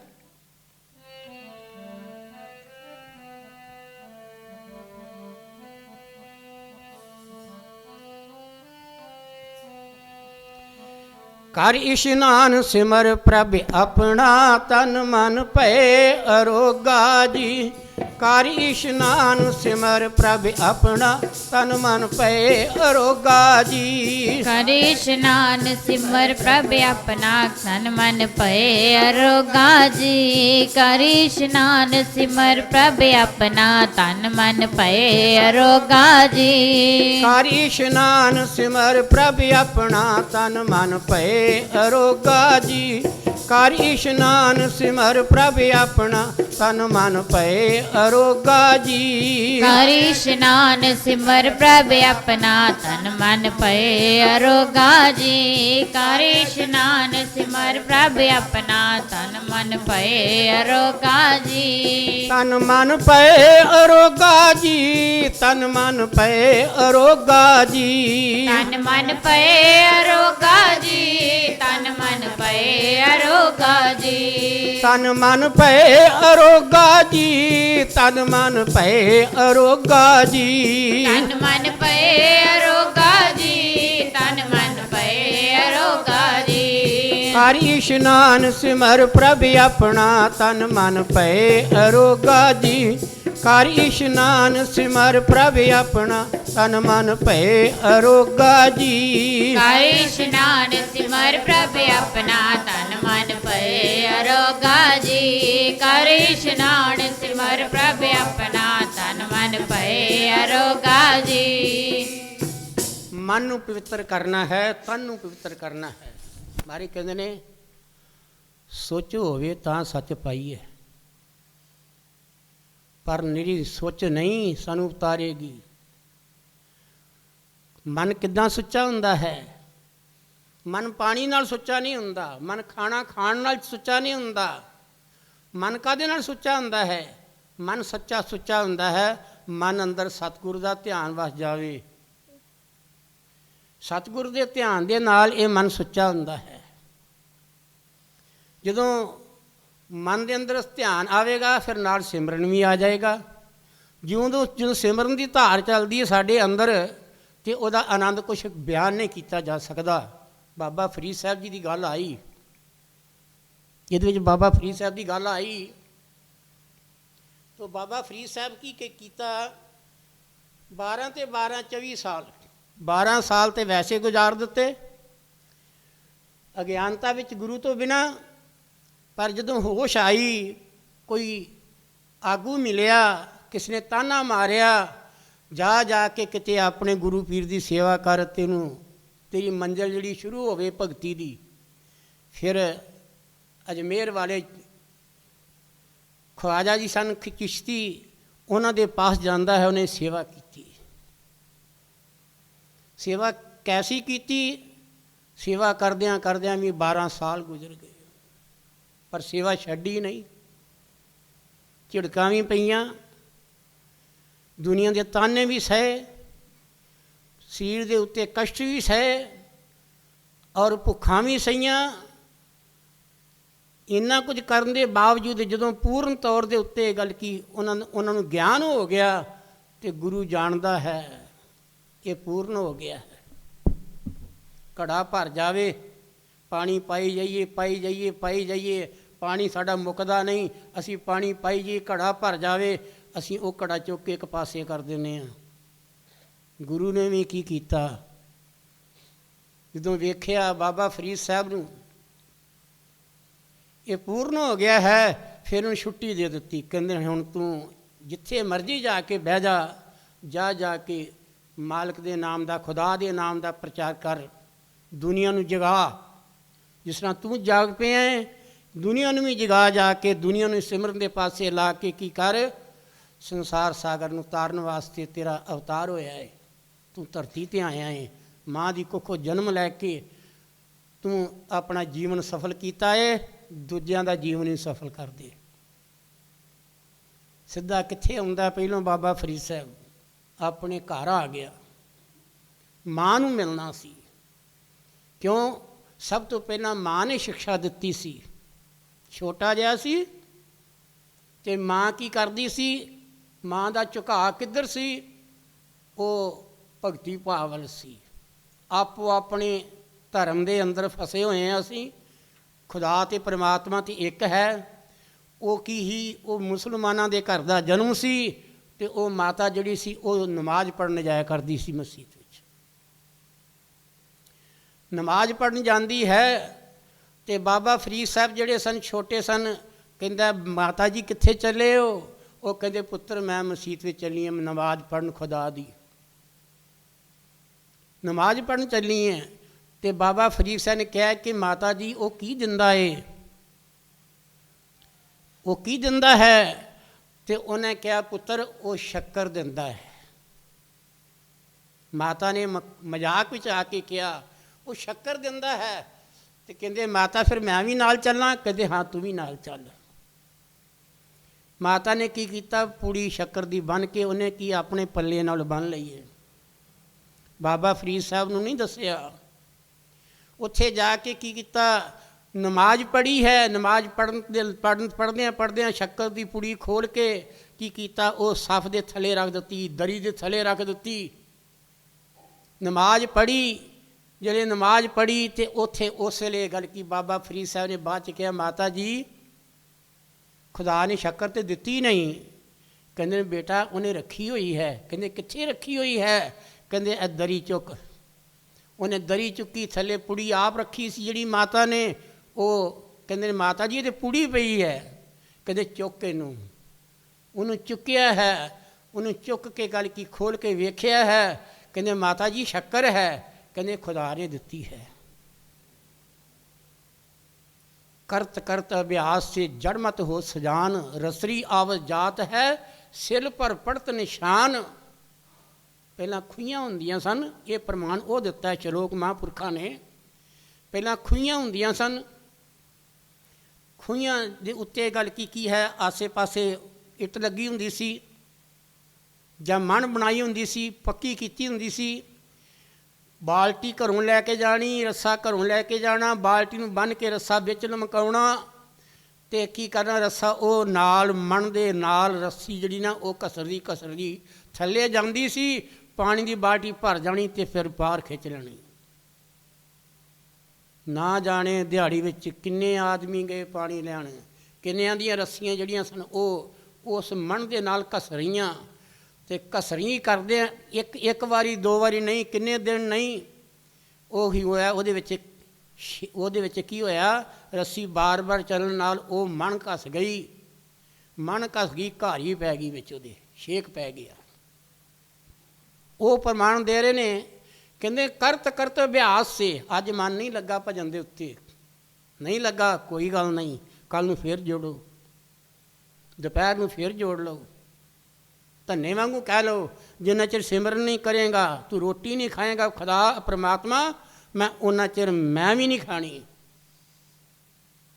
ਕਰ ਇਸ਼ਨਾਨ ਸਿਮਰ ਪ੍ਰਭ ਆਪਣਾ, ਤਨ ਮਨ ਭਏ ਅਰੋਗਾ ਜੀ। ਕਰ ਇਸ਼ਨਾਨ ਸਿਮਰ ਪ੍ਰਭ ਆਪਣਾ, ਤਨ ਮਨ ਭਏ ਅਰੋਗਾ ਜੀ। ਕਰ ਇਸ਼ਨਾਨ ਸਿਮਰ ਪ੍ਰਭ ਆਪਣਾ, ਤਨ ਮਨ ਭਏ ਅਰੋਗਾ ਜੀ। ਕਰ ਇਸ਼ਨਾਨ ਸਿਮਰ ਪ੍ਰਭ ਆਪਣਾ, ਤਨ ਮਨ ਭਏ ਅਰੋਗਾ ਜੀ। ਕਰ ਇਸ਼ਨਾਨ ਸਿਮਰ ਪ੍ਰਭ ਆਪਣਾ, ਤਨ ਮਨ ਭਏ ਅਰੋਗਾ ਜੀ। ਕਰ ਇਸ਼ਨਾਨ ਸਿਮਰ ਪ੍ਰਭ ਆਪਣਾ, ਤਨ ਮਨ ਭਏ ਅਰੋਗਾ ਜੀ। ਕਰ ਇਸ਼ਨਾਨ ਸਿਮਰ ਪ੍ਰਭ ਆਪਣਾ, ਤਨ ਮਨ ਭਏ ਅਰੋਗਾ ਜੀ। ਕਰ ਇਸ਼ਨਾਨ ਸਿਮਰ ਪ੍ਰਭ ਆਪਣਾ, ਤਨ ਮਨ ਭਏ ਅਰੋਗਾ ਜੀ। ਤਨ ਮਨ ਭਏ ਅਰੋਗਾ ਜੀ, ਤਨ ਮਨ ਭਏ ਅਰੋਗਾ ਜੀ। ਤਨ ਮਨ ਭਏ ਅਰੋਗਾ ਜੀ, ਤਨ ਮਨ ਭਏ ਅਰੋਗਾ ਜੀ। ਤਨ ਮਨ ਭਏ ਅਰੋਗਾ ਜੀ, ਤਨ ਮਨ ਭਏ ਅਰੋਗਾ ਜੀ। ਤਨ ਮਨ ਭਏ ਅਰੋਗਾ ਜੀ, ਤਨ ਮਨ ਭਏ ਅਰੋਗਾ ਜੀ। ਕਰ ਇਸ਼ਨਾਨ ਸਿਮਰ ਪ੍ਰਭ ਆਪਣਾ, ਤਨ ਮਨ ਭਏ ਅਰੋਗਾ ਜੀ। ਕਰ ਇਸ਼ਨਾਨ ਸਿਮਰ ਪ੍ਰਭ ਆਪਣਾ, ਤਨ ਮਨ ਭਏ ਅਰੋਗਾ ਜੀ। ਕਰ ਇਸ਼ਨਾਨ ਸਿਮਰ ਪ੍ਰਭ ਆਪਣਾ, ਤਨ ਮਨ ਭਏ ਅਰੋਗਾ ਜੀ। ਕਰ ਇਸ਼ਨਾਨ ਸਿਮਰ ਪ੍ਰਭ ਆਪਣਾ, ਤਨ ਮਨ ਭਏ ਅਰੋਗਾ ਜੀ। ਮਨ ਨੂੰ ਪਵਿੱਤਰ ਕਰਨਾ ਹੈ, ਤਨ ਨੂੰ ਪਵਿੱਤਰ ਕਰਨਾ ਹੈ। ਮਾਰੇ ਕਹਿੰਦੇ ਨੇ ਸੋਚ ਹੋਵੇ ਤਾਂ ਸੱਚ ਪਾਈਏ, ਪਰ ਨਿਰੀ ਸੋਚ ਨਹੀਂ ਸਾਨੂੰ ਉਤਾਰੇਗੀ। ਮਨ ਕਿੱਦਾਂ ਸੁੱਚਾ ਹੁੰਦਾ ਹੈ? ਮਨ ਪਾਣੀ ਨਾਲ ਸੁੱਚਾ ਨਹੀਂ ਹੁੰਦਾ, ਮਨ ਖਾਣਾ ਖਾਣ ਨਾਲ ਸੁੱਚਾ ਨਹੀਂ ਹੁੰਦਾ। ਮਨ ਕਾਹਦੇ ਨਾਲ ਸੁੱਚਾ ਹੁੰਦਾ ਹੈ? ਮਨ ਸੱਚਾ ਸੁੱਚਾ ਹੁੰਦਾ ਹੈ, ਮਨ ਅੰਦਰ ਸਤਿਗੁਰੂ ਦਾ ਧਿਆਨ ਵਸ ਜਾਵੇ। ਸਤਿਗੁਰੂ ਦੇ ਧਿਆਨ ਦੇ ਨਾਲ ਇਹ ਮਨ ਸੁੱਚਾ ਹੁੰਦਾ ਹੈ। ਜਦੋਂ ਮਨ ਦੇ ਅੰਦਰ ਧਿਆਨ ਆਵੇਗਾ ਫਿਰ ਨਾਲ ਸਿਮਰਨ ਵੀ ਆ ਜਾਏਗਾ। ਜਦੋਂ ਸਿਮਰਨ ਦੀ ਧਾਰ ਚੱਲਦੀ ਹੈ ਸਾਡੇ ਅੰਦਰ, ਅਤੇ ਉਹਦਾ ਆਨੰਦ ਕੁਛ ਬਿਆਨ ਨਹੀਂ ਕੀਤਾ ਜਾ ਸਕਦਾ। ਬਾਬਾ ਫਰੀਦ ਸਾਹਿਬ ਜੀ ਦੀ ਗੱਲ ਆਈ, ਇਹਦੇ ਵਿੱਚ ਬਾਬਾ ਫਰੀਦ ਸਾਹਿਬ ਦੀ ਗੱਲ ਆਈ ਤਾਂ ਬਾਬਾ ਫਰੀਦ ਸਾਹਿਬ ਕੀ ਕੀਤਾ, 12 ਤੇ 12 24 ਸਾਲ 12 ਸਾਲ ਤੇ ਵੈਸੇ ਗੁਜ਼ਾਰ ਦਿੱਤੇ ਅਗਿਆਨਤਾ ਵਿੱਚ ਗੁਰੂ ਤੋਂ ਬਿਨਾਂ। ਪਰ ਜਦੋਂ ਹੋਸ਼ ਆਈ, ਕੋਈ ਆਗੂ ਮਿਲਿਆ ਕਿਸੇ ਨੇ ਤਾਨਾ ਮਾਰਿਆ, ਜਾ ਕੇ ਕਿਤੇ ਆਪਣੇ ਗੁਰੂ ਪੀਰ ਦੀ ਸੇਵਾ ਕਰ, ਤੇਰੀ ਮੰਜ਼ਿਲ ਜਿਹੜੀ ਸ਼ੁਰੂ ਹੋਵੇ ਭਗਤੀ ਦੀ। ਫਿਰ ਅਜਮੇਰ ਵਾਲੇ ਖਵਾਜਾ ਜੀ ਸਨ ਚਿਸ਼ਤੀ, ਉਹਨਾਂ ਦੇ ਪਾਸ ਜਾਂਦਾ ਹੈ, ਉਹਨੇ ਸੇਵਾ ਕੀਤੀ। ਸੇਵਾ ਕੈਸੀ ਕੀਤੀ? ਸੇਵਾ ਕਰਦਿਆਂ ਕਰਦਿਆਂ ਵੀ 12 ਸਾਲ ਗੁਜ਼ਰ ਗਏ, ਪਰ ਸੇਵਾ ਛੱਡੀ ਨਹੀਂ। ਝਿੜਕਾਂ ਵੀ ਪਈਆਂ, ਦੁਨੀਆ ਦੇ ਤਾਨੇ ਵੀ ਸਹੇ, ਸਰੀਰ ਦੇ ਉੱਤੇ ਕਸ਼ਟ ਵੀ ਸਹੇ, ਔਰ ਭੁੱਖਾਂ ਵੀ ਸਹੀਆਂ। ਇੰਨਾ ਕੁਝ ਕਰਨ ਦੇ ਬਾਵਜੂਦ ਜਦੋਂ ਪੂਰਨ ਤੌਰ ਦੇ ਉੱਤੇ ਇਹ ਗੱਲ ਕੀ ਉਹਨਾਂ ਨੂੰ ਗਿਆਨ ਹੋ ਗਿਆ, ਤੇ ਗੁਰੂ ਜਾਣਦਾ ਹੈ ਇਹ ਪੂਰਨ ਹੋ ਗਿਆ ਹੈ। ਘੜਾ ਭਰ ਜਾਵੇ, ਪਾਣੀ ਪਾਈ ਜਾਈਏ ਪਾਈ ਜਾਈਏ ਪਾਈ ਜਾਈਏ, ਪਾਣੀ ਸਾਡਾ ਮੁੱਕਦਾ ਨਹੀਂ। ਅਸੀਂ ਪਾਣੀ ਪਾਈ ਜਾਈਏ, ਘੜਾ ਭਰ ਜਾਵੇ, ਅਸੀਂ ਉਹ ਘੜਾ ਚੁੱਕ ਕੇ ਇੱਕ ਪਾਸੇ ਕਰ ਦਿੰਦੇ ਹਾਂ। ਗੁਰੂ ਨੇ ਵੀ ਕੀ ਕੀਤਾ, ਜਦੋਂ ਵੇਖਿਆ ਬਾਬਾ ਫਰੀਦ ਸਾਹਿਬ ਨੂੰ ਇਹ ਪੂਰਨ ਹੋ ਗਿਆ ਹੈ, ਫਿਰ ਉਹਨੂੰ ਛੁੱਟੀ ਦੇ ਦਿੱਤੀ। ਕਹਿੰਦੇ ਹੁਣ ਤੂੰ ਜਿੱਥੇ ਮਰਜ਼ੀ ਜਾ ਕੇ ਬਹਿ ਜਾ ਕੇ ਮਾਲਕ ਦੇ ਨਾਮ ਦਾ, ਖੁਦਾ ਦੇ ਨਾਮ ਦਾ ਪ੍ਰਚਾਰ ਕਰ, ਦੁਨੀਆ ਨੂੰ ਜਗਾ। ਜਿਸ ਤਰ੍ਹਾਂ ਤੂੰ ਜਾਗ ਪਿਆ ਹੈ, ਦੁਨੀਆ ਨੂੰ ਵੀ ਜਗਾ, ਜਾ ਕੇ ਦੁਨੀਆ ਨੂੰ ਸਿਮਰਨ ਦੇ ਪਾਸੇ ਲਾ ਕੇ ਕੀ ਕਰ, ਸੰਸਾਰ ਸਾਗਰ ਨੂੰ ਤਾਰਨ ਵਾਸਤੇ ਤੇਰਾ ਅਵਤਾਰ ਹੋਇਆ ਹੈ। ਤੂੰ ਧਰਤੀ 'ਤੇ ਆਇਆ ਹੈ, ਮਾਂ ਦੀ ਕੁੱਖੋਂ ਜਨਮ ਲੈ ਕੇ ਤੂੰ ਆਪਣਾ ਜੀਵਨ ਸਫਲ ਕੀਤਾ ਹੈ, ਦੂਜਿਆਂ ਦਾ ਜੀਵਨ ਹੀ ਸਫਲ ਕਰ ਦੇ। ਸਿੱਧਾ ਕਿੱਥੇ ਆਉਂਦਾ? ਪਹਿਲੋਂ ਬਾਬਾ ਫਰੀਦ ਸਾਹਿਬ ਆਪਣੇ ਘਰ ਆ ਗਿਆ, ਮਾਂ ਨੂੰ ਮਿਲਣਾ ਸੀ। ਕਿਉਂ? ਸਭ ਤੋਂ ਪਹਿਲਾਂ ਮਾਂ ਨੇ ਸਿੱਖਿਆ ਦਿੱਤੀ ਸੀ। ਛੋਟਾ ਜਿਹਾ ਸੀ ਤੇ ਮਾਂ ਕੀ ਕਰਦੀ ਸੀ? ਮਾਂ ਦਾ ਝੁਕਾਅ ਕਿੱਧਰ ਸੀ? ਉਹ ਭਗਤੀ ਭਾਵ ਵੱਲ ਸੀ। ਆਪੋ ਆਪਣੇ ਧਰਮ ਦੇ ਅੰਦਰ ਫਸੇ ਹੋਏ ਹਾਂ ਅਸੀਂ। ਖੁਦਾ ਅਤੇ ਪਰਮਾਤਮਾ ਤੇ ਇੱਕ ਹੈ। ਉਹ ਕੀ ਹੀ, ਉਹ ਮੁਸਲਮਾਨਾਂ ਦੇ ਘਰ ਦਾ ਜਨਮ ਸੀ, ਅਤੇ ਉਹ ਮਾਤਾ ਜਿਹੜੀ ਸੀ ਉਹ ਨਮਾਜ਼ ਪੜ੍ਹਨ ਜਾਇਆ ਕਰਦੀ ਸੀ ਮਸਜਿਦ ਵਿੱਚ। ਨਮਾਜ਼ ਪੜ੍ਹਨ ਜਾਂਦੀ ਹੈ ਅਤੇ ਬਾਬਾ ਫਰੀਦ ਸਾਹਿਬ ਜਿਹੜੇ ਸਨ, ਛੋਟੇ ਸਨ, ਕਹਿੰਦਾ ਮਾਤਾ ਜੀ ਕਿੱਥੇ ਚੱਲੇ ਹੋ? ਉਹ ਕਹਿੰਦੇ ਪੁੱਤਰ ਮੈਂ ਮਸਜਿਦ ਵਿੱਚ ਚੱਲੀ ਹਾਂ ਨਮਾਜ਼ ਪੜ੍ਹਨ ਖੁਦਾ ਦੀ। ਨਮਾਜ਼ ਪੜ੍ਹਨ ਚੱਲੀ ਹੈ ਅਤੇ ਬਾਬਾ ਫਰੀਦ ਸਾਹਿਬ ਨੇ ਕਿਹਾ ਕਿ ਮਾਤਾ ਜੀ ਉਹ ਕੀ ਦਿੰਦਾ ਏ, ਉਹ ਕੀ ਦਿੰਦਾ ਹੈ? ਅਤੇ ਉਹਨੇ ਕਿਹਾ ਪੁੱਤਰ ਉਹ ਸ਼ੱਕਰ ਦਿੰਦਾ ਹੈ। ਮਾਤਾ ਨੇ ਮਜ਼ਾਕ ਵਿੱਚ ਆ ਕੇ ਕਿਹਾ ਉਹ ਸ਼ੱਕਰ ਦਿੰਦਾ ਹੈ, ਅਤੇ ਕਹਿੰਦੇ ਮਾਤਾ ਫਿਰ ਮੈਂ ਵੀ ਨਾਲ ਚੱਲਾਂ? ਕਹਿੰਦੇ ਹਾਂ ਤੂੰ ਵੀ ਨਾਲ ਚੱਲ। ਮਾਤਾ ਨੇ ਕੀ ਕੀਤਾ? ਪੂੜੀ ਸ਼ੱਕਰ ਦੀ ਬੰਨ੍ਹ ਕੇ ਉਹਨੇ ਕੀ ਆਪਣੇ ਪੱਲੇ ਨਾਲ ਬੰਨ੍ਹ ਲਈ ਹੈ। ਬਾਬਾ ਫਰੀਦ ਸਾਹਿਬ ਨੂੰ ਨਹੀਂ ਦੱਸਿਆ। ਉੱਥੇ ਜਾ ਕੇ ਕੀ ਕੀਤਾ? ਨਮਾਜ਼ ਪੜ੍ਹੀ ਹੈ। ਨਮਾਜ਼ ਪੜ੍ਹਦਿਆਂ ਸ਼ੱਕਰ ਦੀ ਪੁੜੀ ਖੋਲ੍ਹ ਕੇ ਕੀ ਕੀਤਾ? ਉਹ ਸੱਫ ਦੇ ਥੱਲੇ ਰੱਖ ਦਿੱਤੀ, ਦਰੀ ਦੇ ਥੱਲੇ ਰੱਖ ਦਿੱਤੀ। ਨਮਾਜ਼ ਪੜ੍ਹੀ। ਜਿਹੜੇ ਨਮਾਜ਼ ਪੜ੍ਹੀ ਅਤੇ ਉੱਥੇ ਉਸ ਵੇਲੇ ਗੱਲ ਕੀ ਬਾਬਾ ਫਰੀਦ ਸਾਹਿਬ ਨੇ ਬਾਅਦ 'ਚ ਕਿਹਾ ਮਾਤਾ ਜੀ ਖੁਦਾ ਨੇ ਸ਼ੱਕਰ ਤਾਂ ਦਿੱਤੀ ਨਹੀਂ। ਕਹਿੰਦੇ ਬੇਟਾ ਉਹਨੇ ਰੱਖੀ ਹੋਈ ਹੈ। ਕਹਿੰਦੇ ਕਿੱਥੇ ਰੱਖੀ ਹੋਈ ਹੈ? ਕਹਿੰਦੇ ਇਹ ਦਰੀ ਚੁੱਕ। ਉਹਨੇ ਦਰੀ ਚੁੱਕੀ, ਥੱਲੇ ਪੁੜੀ ਆਪ ਰੱਖੀ ਸੀ ਜਿਹੜੀ ਮਾਤਾ ਨੇ। ਉਹ ਕਹਿੰਦੇ ਮਾਤਾ ਜੀ ਇਹ ਤਾਂ ਪੁੜੀ ਪਈ ਹੈ। ਕਹਿੰਦੇ ਚੁੱਕ ਇਹਨੂੰ। ਉਹਨੂੰ ਚੁੱਕਿਆ ਹੈ। ਉਹਨੂੰ ਚੁੱਕ ਕੇ ਗੱਲ ਕੀ ਖੋਲ੍ਹ ਕੇ ਵੇਖਿਆ ਹੈ। ਕਹਿੰਦੇ ਮਾਤਾ ਜੀ ਸ਼ੱਕਰ ਹੈ। ਕਹਿੰਦੇ ਖੁਦਾ ਨੇ ਦਿੱਤੀ ਹੈ। ਕਰਤ ਕਰਤ ਅਭਿਆਸ ਸੇ ਜੜ ਮਤ ਹੋ ਸਜਾਨ, ਰਸਰੀ ਆਵਤ ਜਾਤ ਹੈ ਸਿਲ ਪਰ ਪੜਤ ਨਿਸ਼ਾਨ। ਪਹਿਲਾਂ ਖੂਹੀਆਂ ਹੁੰਦੀਆਂ ਸਨ। ਇਹ ਪ੍ਰਮਾਣ ਉਹ ਦਿੱਤਾ ਸ਼ਲੋਕ ਮਹਾਂਪੁਰਖਾਂ ਨੇ। ਪਹਿਲਾਂ ਖੂਹੀਆਂ ਹੁੰਦੀਆਂ ਸਨ। ਖੂਹੀਆਂ ਦੇ ਉੱਤੇ ਗੱਲ ਕੀ ਹੈ? ਆਸੇ ਪਾਸੇ ਇੱਟ ਲੱਗੀ ਹੁੰਦੀ ਸੀ ਜਾਂ ਮਣ ਬਣਾਈ ਹੁੰਦੀ ਸੀ, ਪੱਕੀ ਕੀਤੀ ਹੁੰਦੀ ਸੀ। ਬਾਲਟੀ ਘਰੋਂ ਲੈ ਕੇ ਜਾਣੀ, ਰੱਸਾ ਘਰੋਂ ਲੈ ਕੇ ਜਾਣਾ, ਬਾਲਟੀ ਨੂੰ ਬੰਨ੍ਹ ਕੇ ਰੱਸਾ ਵਿੱਚ ਲਮਕਾਉਣਾ ਅਤੇ ਕੀ ਕਰਨਾ? ਰੱਸਾ ਉਹ ਨਾਲ ਮਣ ਦੇ ਨਾਲ ਰੱਸੀ ਜਿਹੜੀ ਨਾ ਉਹ ਘਸਰਦੀ ਥੱਲੇ ਜਾਂਦੀ ਸੀ। ਪਾਣੀ ਦੀ ਬਾਲਟੀ ਭਰ ਜਾਣੀ ਅਤੇ ਫਿਰ ਬਾਹਰ ਖਿੱਚ ਲੈਣੀ। ਨਾ ਜਾਣੇ ਦਿਹਾੜੀ ਵਿੱਚ ਕਿੰਨੇ ਆਦਮੀ ਗਏ ਪਾਣੀ ਲੈਣ। ਕਿੰਨਿਆਂ ਦੀਆਂ ਰੱਸੀਆਂ ਜਿਹੜੀਆਂ ਸਨ ਉਹ ਉਸ ਮਣ ਦੇ ਨਾਲ ਘਸਰੀਆਂ ਅਤੇ ਘਸਰੀ ਕਰਦੇ ਇੱਕ ਵਾਰੀ ਦੋ ਵਾਰੀ ਨਹੀਂ, ਕਿੰਨੇ ਦਿਨ ਨਹੀਂ। ਉਹੀ ਹੋਇਆ ਉਹਦੇ ਵਿੱਚ ਕੀ ਹੋਇਆ? ਰੱਸੀ ਬਾਰ ਚੱਲਣ ਨਾਲ ਉਹ ਮਣ ਘਸ ਗਈ। ਮਣ ਘਸ ਗਈ, ਘਾਰੀ ਪੈ ਗਈ ਵਿੱਚ ਉਹਦੇ ਛੇਕ ਪੈ ਗਿਆ। ਉਹ ਪ੍ਰਮਾਣ ਦੇ ਰਹੇ ਨੇ, ਕਹਿੰਦੇ ਕਰਤ ਕਰਤ ਅਭਿਆਸ ਸੇ। ਅੱਜ ਮਨ ਨਹੀਂ ਲੱਗਾ ਭਜਨ ਦੇ ਉੱਤੇ, ਨਹੀਂ ਲੱਗਾ ਕੋਈ ਗੱਲ ਨਹੀਂ, ਕੱਲ੍ਹ ਨੂੰ ਫੇਰ ਜੋੜੋ, ਦੁਪਹਿਰ ਨੂੰ ਫੇਰ ਜੋੜ ਲਓ। ਧੰਨੇ ਵਾਂਗੂ ਕਹਿ ਲਓ, ਜਿੰਨਾ ਚਿਰ ਸਿਮਰਨ ਨਹੀਂ ਕਰੇਗਾ, ਤੂੰ ਰੋਟੀ ਨਹੀਂ ਖਾਏਗਾ ਖੁਦਾ ਪਰਮਾਤਮਾ, ਮੈਂ ਉਹਨਾਂ ਚਿਰ ਮੈਂ ਵੀ ਨਹੀਂ ਖਾਣੀ।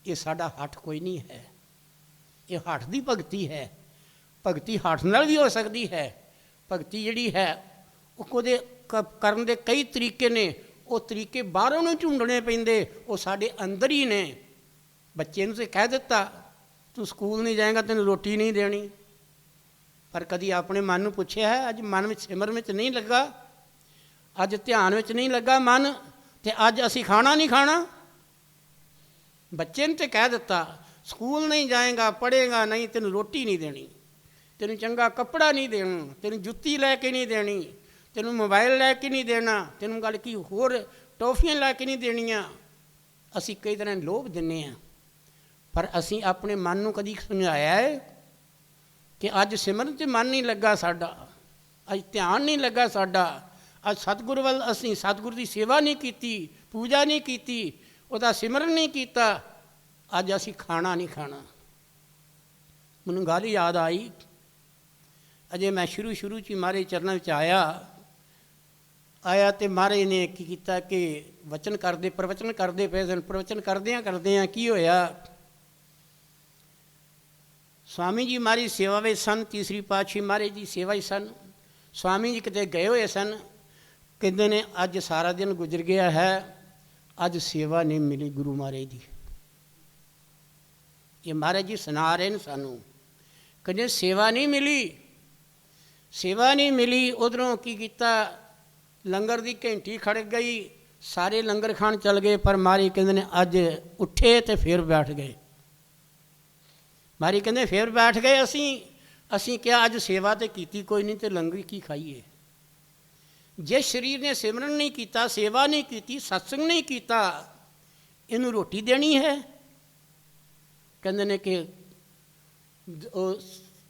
ਇਹ ਸਾਡਾ ਹੱਠ ਕੋਈ ਨਹੀਂ ਹੈ, ਇਹ ਹੱਠ ਦੀ ਭਗਤੀ ਹੈ। ਭਗਤੀ ਹੱਠ ਨਾਲ ਵੀ ਹੋ ਸਕਦੀ ਹੈ। ਭਗਤੀ ਜਿਹੜੀ ਹੈ ਉਹ ਉਹਦੇ ਕਰਨ ਦੇ ਕਈ ਤਰੀਕੇ ਨੇ। ਉਹ ਤਰੀਕੇ ਬਾਹਰੋਂ ਨੂੰ ਢੂੰਡਣੇ ਪੈਂਦੇ, ਉਹ ਸਾਡੇ ਅੰਦਰ ਹੀ ਨੇ। ਬੱਚੇ ਨੂੰ ਤੇ ਕਹਿ ਦਿੱਤਾ ਤੂੰ ਸਕੂਲ ਨਹੀਂ ਜਾਏਗਾ, ਤੈਨੂੰ ਰੋਟੀ ਨਹੀਂ ਦੇਣੀ। ਪਰ ਕਦੀ ਆਪਣੇ ਮਨ ਨੂੰ ਪੁੱਛਿਆ ਹੈ, ਅੱਜ ਮਨ ਵਿੱਚ ਸਿਮਰਨ ਵਿੱਚ ਨਹੀਂ ਲੱਗਾ, ਅੱਜ ਧਿਆਨ ਵਿੱਚ ਨਹੀਂ ਲੱਗਾ ਮਨ, ਤੇ ਅੱਜ ਅਸੀਂ ਖਾਣਾ ਨਹੀਂ ਖਾਣਾ। ਬੱਚੇ ਨੂੰ ਤੇ ਕਹਿ ਦਿੱਤਾ ਸਕੂਲ ਨਹੀਂ ਜਾਏਗਾ, ਪੜ੍ਹੇਗਾ ਨਹੀਂ, ਤੈਨੂੰ ਰੋਟੀ ਨਹੀਂ ਦੇਣੀ, ਤੈਨੂੰ ਚੰਗਾ ਕੱਪੜਾ ਨਹੀਂ ਦੇਣਾ, ਤੈਨੂੰ ਜੁੱਤੀ ਲੈ ਕੇ ਨਹੀਂ ਦੇਣੀ, ਤੈਨੂੰ ਮੋਬਾਈਲ ਲੈ ਕੇ ਨਹੀਂ ਦੇਣਾ, ਤੈਨੂੰ ਗੱਲ ਕੀ ਹੋਰ ਟੋਫੀਆਂ ਲੈ ਕੇ ਨਹੀਂ ਦੇਣੀਆਂ। ਅਸੀਂ ਕਈ ਤਰ੍ਹਾਂ ਲੋਭ ਦਿੰਦੇ ਹਾਂ, ਪਰ ਅਸੀਂ ਆਪਣੇ ਮਨ ਨੂੰ ਕਦੀ ਸਮਝਾਇਆ ਹੈ ਕਿ ਅੱਜ ਸਿਮਰਨ 'ਚ ਮਨ ਨਹੀਂ ਲੱਗਾ ਸਾਡਾ, ਅੱਜ ਧਿਆਨ ਨਹੀਂ ਲੱਗਾ ਸਾਡਾ, ਅੱਜ ਸਤਿਗੁਰੂ ਵੱਲ ਅਸੀਂ ਸਤਿਗੁਰੂ ਦੀ ਸੇਵਾ ਨਹੀਂ ਕੀਤੀ, ਪੂਜਾ ਨਹੀਂ ਕੀਤੀ, ਉਹਦਾ ਸਿਮਰਨ ਨਹੀਂ ਕੀਤਾ, ਅੱਜ ਅਸੀਂ ਖਾਣਾ ਨਹੀਂ ਖਾਣਾ। ਮੈਨੂੰ ਗੱਲ ਯਾਦ ਆਈ, ਅਜੇ ਮੈਂ ਸ਼ੁਰੂ 'ਚ ਹੀ ਮਹਾਰਾਜ ਚਰਨਾਂ ਵਿੱਚ ਆਇਆ ਤੇ ਮਹਾਰਾਜ ਨੇ ਕੀ ਕੀਤਾ ਕਿ ਵਚਨ ਕਰਦੇ, ਪ੍ਰਵਚਨ ਕਰਦੇ ਪਏ ਸਨ। ਪ੍ਰਵਚਨ ਕਰਦਿਆਂ ਕੀ ਹੋਇਆ, ਸਵਾਮੀ ਜੀ ਮਹਾਰਾਜ ਸੇਵਾ ਵਿੱਚ ਸਨ, ਤੀਸਰੀ ਪਾਤਸ਼ਾਹੀ ਮਹਾਰਾਜ ਦੀ ਸੇਵਾ ਵਿੱਚ ਸਨ। ਸਵਾਮੀ ਜੀ ਕਿਤੇ ਗਏ ਹੋਏ ਸਨ, ਕਹਿੰਦੇ ਨੇ ਅੱਜ ਸਾਰਾ ਦਿਨ ਗੁਜ਼ਰ ਗਿਆ ਹੈ, ਅੱਜ ਸੇਵਾ ਨਹੀਂ ਮਿਲੀ ਗੁਰੂ ਮਹਾਰਾਜ ਦੀ। ਇਹ ਮਹਾਰਾਜ ਜੀ ਸੁਣਾ ਰਹੇ ਨੇ ਸਾਨੂੰ, ਕਹਿੰਦੇ ਸੇਵਾ ਨਹੀਂ ਮਿਲੀ, ਸੇਵਾ ਨਹੀਂ ਮਿਲੀ। ਉਧਰੋਂ ਕੀ ਕੀਤਾ, ਲੰਗਰ ਦੀ ਘੰਟੀ ਖੜਕ ਗਈ, ਸਾਰੇ ਲੰਗਰ ਖਾਣ ਚੱਲ ਗਏ, ਪਰ ਮਹਾਰਾਜ ਕਹਿੰਦੇ ਨੇ ਅੱਜ ਉੱਠੇ ਤੇ ਫਿਰ ਬੈਠ ਗਏ। ਮਹਾਰਾਜ ਕਹਿੰਦੇ ਫਿਰ ਬੈਠ ਗਏ। ਅਸੀਂ ਕਿਹਾ ਅੱਜ ਸੇਵਾ ਤੇ ਕੀਤੀ ਕੋਈ ਨਹੀਂ, ਤੇ ਲੰਗਰ ਕੀ ਖਾਈਏ। ਜੇ ਸਰੀਰ ਨੇ ਸਿਮਰਨ ਨਹੀਂ ਕੀਤਾ, ਸੇਵਾ ਨਹੀਂ ਕੀਤੀ, ਸਤਸੰਗ ਨਹੀਂ ਕੀਤਾ, ਇਹਨੂੰ ਰੋਟੀ ਦੇਣੀ ਹੈ। ਕਹਿੰਦੇ ਨੇ ਕਿ ਉਹ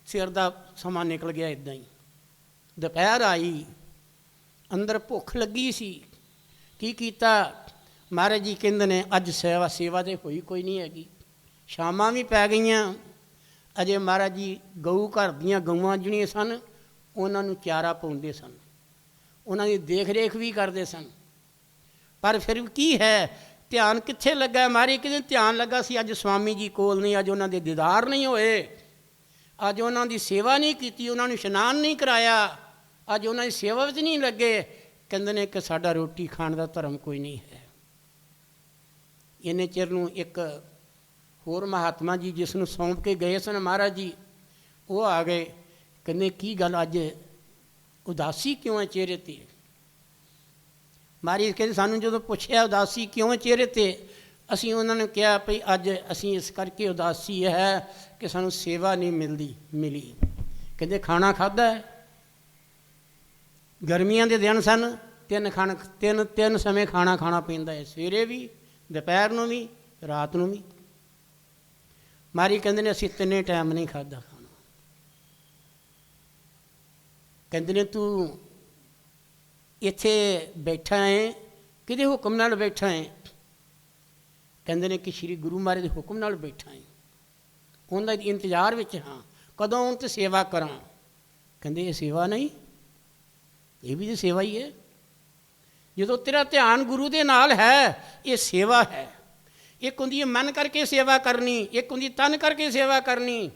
ਸਿਰ ਦਾ ਸਮਾਂ ਨਿਕਲ ਗਿਆ ਇੱਦਾਂ ਹੀ। ਦੁਪਹਿਰ ਆਈ, ਅੰਦਰ ਭੁੱਖ ਲੱਗੀ ਸੀ, ਕੀ ਕੀਤਾ, ਮਹਾਰਾਜ ਜੀ ਕਹਿੰਦੇ ਨੇ ਅੱਜ ਸੇਵਾ ਤੇ ਹੋਈ ਕੋਈ ਨਹੀਂ ਹੈਗੀ। ਸ਼ਾਮਾਂ ਵੀ ਪੈ ਗਈਆਂ, ਅਜੇ ਮਹਾਰਾਜ ਜੀ ਗਊ ਘਰ ਦੀਆਂ ਗਊਆਂ ਜਿਹੜੀਆਂ ਸਨ ਉਹਨਾਂ ਨੂੰ ਚਾਰਾ ਪਾਉਂਦੇ ਸਨ, ਉਹਨਾਂ ਦੀ ਦੇਖ ਰੇਖ ਵੀ ਕਰਦੇ ਸਨ। ਪਰ ਫਿਰ ਕੀ ਹੈ, ਧਿਆਨ ਕਿੱਥੇ ਲੱਗਾ। ਮਹਾਰਾਜ ਕਹਿੰਦੇ ਧਿਆਨ ਲੱਗਾ ਸੀ ਅੱਜ ਸਵਾਮੀ ਜੀ ਕੋਲ ਨਹੀਂ, ਅੱਜ ਉਹਨਾਂ ਦੇ ਦੀਦਾਰ ਨਹੀਂ ਹੋਏ, ਅੱਜ ਉਹਨਾਂ ਦੀ ਸੇਵਾ ਨਹੀਂ ਕੀਤੀ, ਉਹਨਾਂ ਨੂੰ ਇਸ਼ਨਾਨ ਨਹੀਂ ਕਰਾਇਆ, ਅੱਜ ਉਹਨਾਂ ਦੀ ਸੇਵਾ ਵਿੱਚ ਨਹੀਂ ਲੱਗੇ। ਕਹਿੰਦੇ ਨੇ ਕਿ ਸਾਡਾ ਰੋਟੀ ਖਾਣ ਦਾ ਧਰਮ ਕੋਈ ਨਹੀਂ ਹੈ। ਇੰਨੇ ਚਿਰ ਨੂੰ ਇੱਕ ਹੋਰ ਮਹਾਤਮਾ ਜੀ ਜਿਸ ਨੂੰ ਸੌਂਪ ਕੇ ਗਏ ਸਨ ਮਹਾਰਾਜ ਜੀ, ਉਹ ਆ ਗਏ। ਕਹਿੰਦੇ ਕੀ ਗੱਲ ਅੱਜ ਉਦਾਸੀ ਕਿਉਂ ਹੈ ਚਿਹਰੇ 'ਤੇ। ਮਹਾਰਾਜ ਕਹਿੰਦੇ ਸਾਨੂੰ ਜਦੋਂ ਪੁੱਛਿਆ ਉਦਾਸੀ ਕਿਉਂ ਹੈ ਚਿਹਰੇ 'ਤੇ, ਅਸੀਂ ਉਹਨਾਂ ਨੂੰ ਕਿਹਾ ਭਈ ਅੱਜ ਅਸੀਂ ਇਸ ਕਰਕੇ ਉਦਾਸੀ ਹੈ ਕਿ ਸਾਨੂੰ ਸੇਵਾ ਨਹੀਂ ਮਿਲੀ। ਕਹਿੰਦੇ ਖਾਣਾ ਖਾਧਾ ਹੈ, ਗਰਮੀਆਂ ਦੇ ਦਿਨ ਸਨ, ਤਿੰਨ ਸਮੇਂ ਖਾਣਾ ਖਾਣਾ ਪੈਂਦਾ ਹੈ, ਸਵੇਰੇ ਵੀ, ਦੁਪਹਿਰ ਨੂੰ ਵੀ, ਰਾਤ ਨੂੰ ਵੀ। ਮਹਾਰਾਜ ਕਹਿੰਦੇ ਨੇ ਅਸੀਂ ਤਿੰਨੇ ਟਾਈਮ ਨਹੀਂ ਖਾਧਾ ਖਾਣਾ। ਕਹਿੰਦੇ ਨੇ ਤੂੰ ਇੱਥੇ ਬੈਠਾ ਹੈ ਕਿਹਦੇ ਹੁਕਮ ਨਾਲ ਬੈਠਾ ਹੈ। ਕਹਿੰਦੇ ਨੇ ਕਿ ਸ਼੍ਰੀ ਗੁਰੂ ਮਹਾਰਾਜ ਦੇ ਹੁਕਮ ਨਾਲ ਬੈਠਾ ਹੈ, ਉਹਨਾਂ ਦੇ ਇੰਤਜ਼ਾਰ ਵਿੱਚ ਹਾਂ, ਕਦੋਂ ਉਹਨਾਂ 'ਤੇ ਸੇਵਾ ਕਰਾਂ। ਕਹਿੰਦੇ ਇਹ ਸੇਵਾ ਨਹੀਂ, ਇਹ ਵੀ ਤਾਂ ਸੇਵਾ ਹੀ ਹੈ। ਜਦੋਂ ਤੇਰਾ ਧਿਆਨ ਗੁਰੂ ਦੇ ਨਾਲ ਹੈ, ਇਹ ਸੇਵਾ ਹੈ। ਇੱਕ ਹੁੰਦੀ ਹੈ ਮਨ ਕਰਕੇ ਸੇਵਾ ਕਰਨੀ, ਇੱਕ ਹੁੰਦੀ ਤਨ ਕਰਕੇ ਸੇਵਾ ਕਰਨੀ।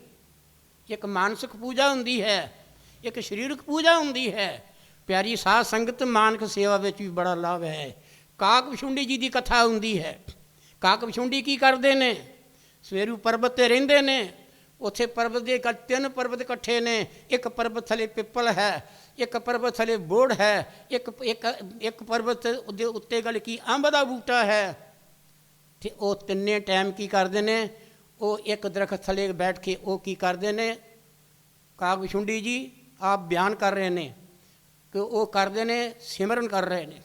ਇੱਕ ਮਾਨਸਿਕ ਪੂਜਾ ਹੁੰਦੀ ਹੈ, ਇੱਕ ਸਰੀਰਕ ਪੂਜਾ ਹੁੰਦੀ ਹੈ। ਪਿਆਰੀ ਸਾਧ ਸੰਗਤ, ਮਾਨਕ ਸੇਵਾ ਵਿੱਚ ਵੀ ਬੜਾ ਲਾਭ ਹੈ। ਕਾਕ ਵਿਸ਼ੁੰਡੀ ਜੀ ਦੀ ਕਥਾ ਹੁੰਦੀ ਹੈ। ਕਾਕ ਵਿਸ਼ੁੰਡੀ ਕੀ ਕਰਦੇ ਨੇ, ਸਵੇਰੂ ਪਰਬਤ 'ਤੇ ਰਹਿੰਦੇ ਨੇ। ਉੱਥੇ ਪਰਬਤ ਦੇ 3 ਪਰਬਤ ਇਕੱਠੇ ਨੇ, ਇੱਕ ਪਰਬਤ ਥੱਲੇ ਪਿੱਪਲ ਹੈ, ਇੱਕ ਪਰਬਤ ਥੱਲੇ ਬੋੜ ਹੈ, ਇੱਕ ਪਰਬਤ ਦੇ ਉੱਤੇ ਗੱਲ ਕੀ ਅੰਬ ਦਾ ਬੂਟਾ ਹੈ। ਅਤੇ ਉਹ ਤਿੰਨੇ ਟਾਈਮ ਕੀ ਕਰਦੇ ਨੇ, ਉਹ ਇੱਕ ਦਰਖਤ ਥੱਲੇ ਬੈਠ ਕੇ ਉਹ ਕੀ ਕਰਦੇ ਨੇ, ਕਾਕ ਵਿਸ਼ੁੰਡੀ ਜੀ ਆਪ ਬਿਆਨ ਕਰ ਰਹੇ ਨੇ ਕਿ ਉਹ ਕਰਦੇ ਨੇ ਸਿਮਰਨ ਕਰ ਰਹੇ ਨੇ।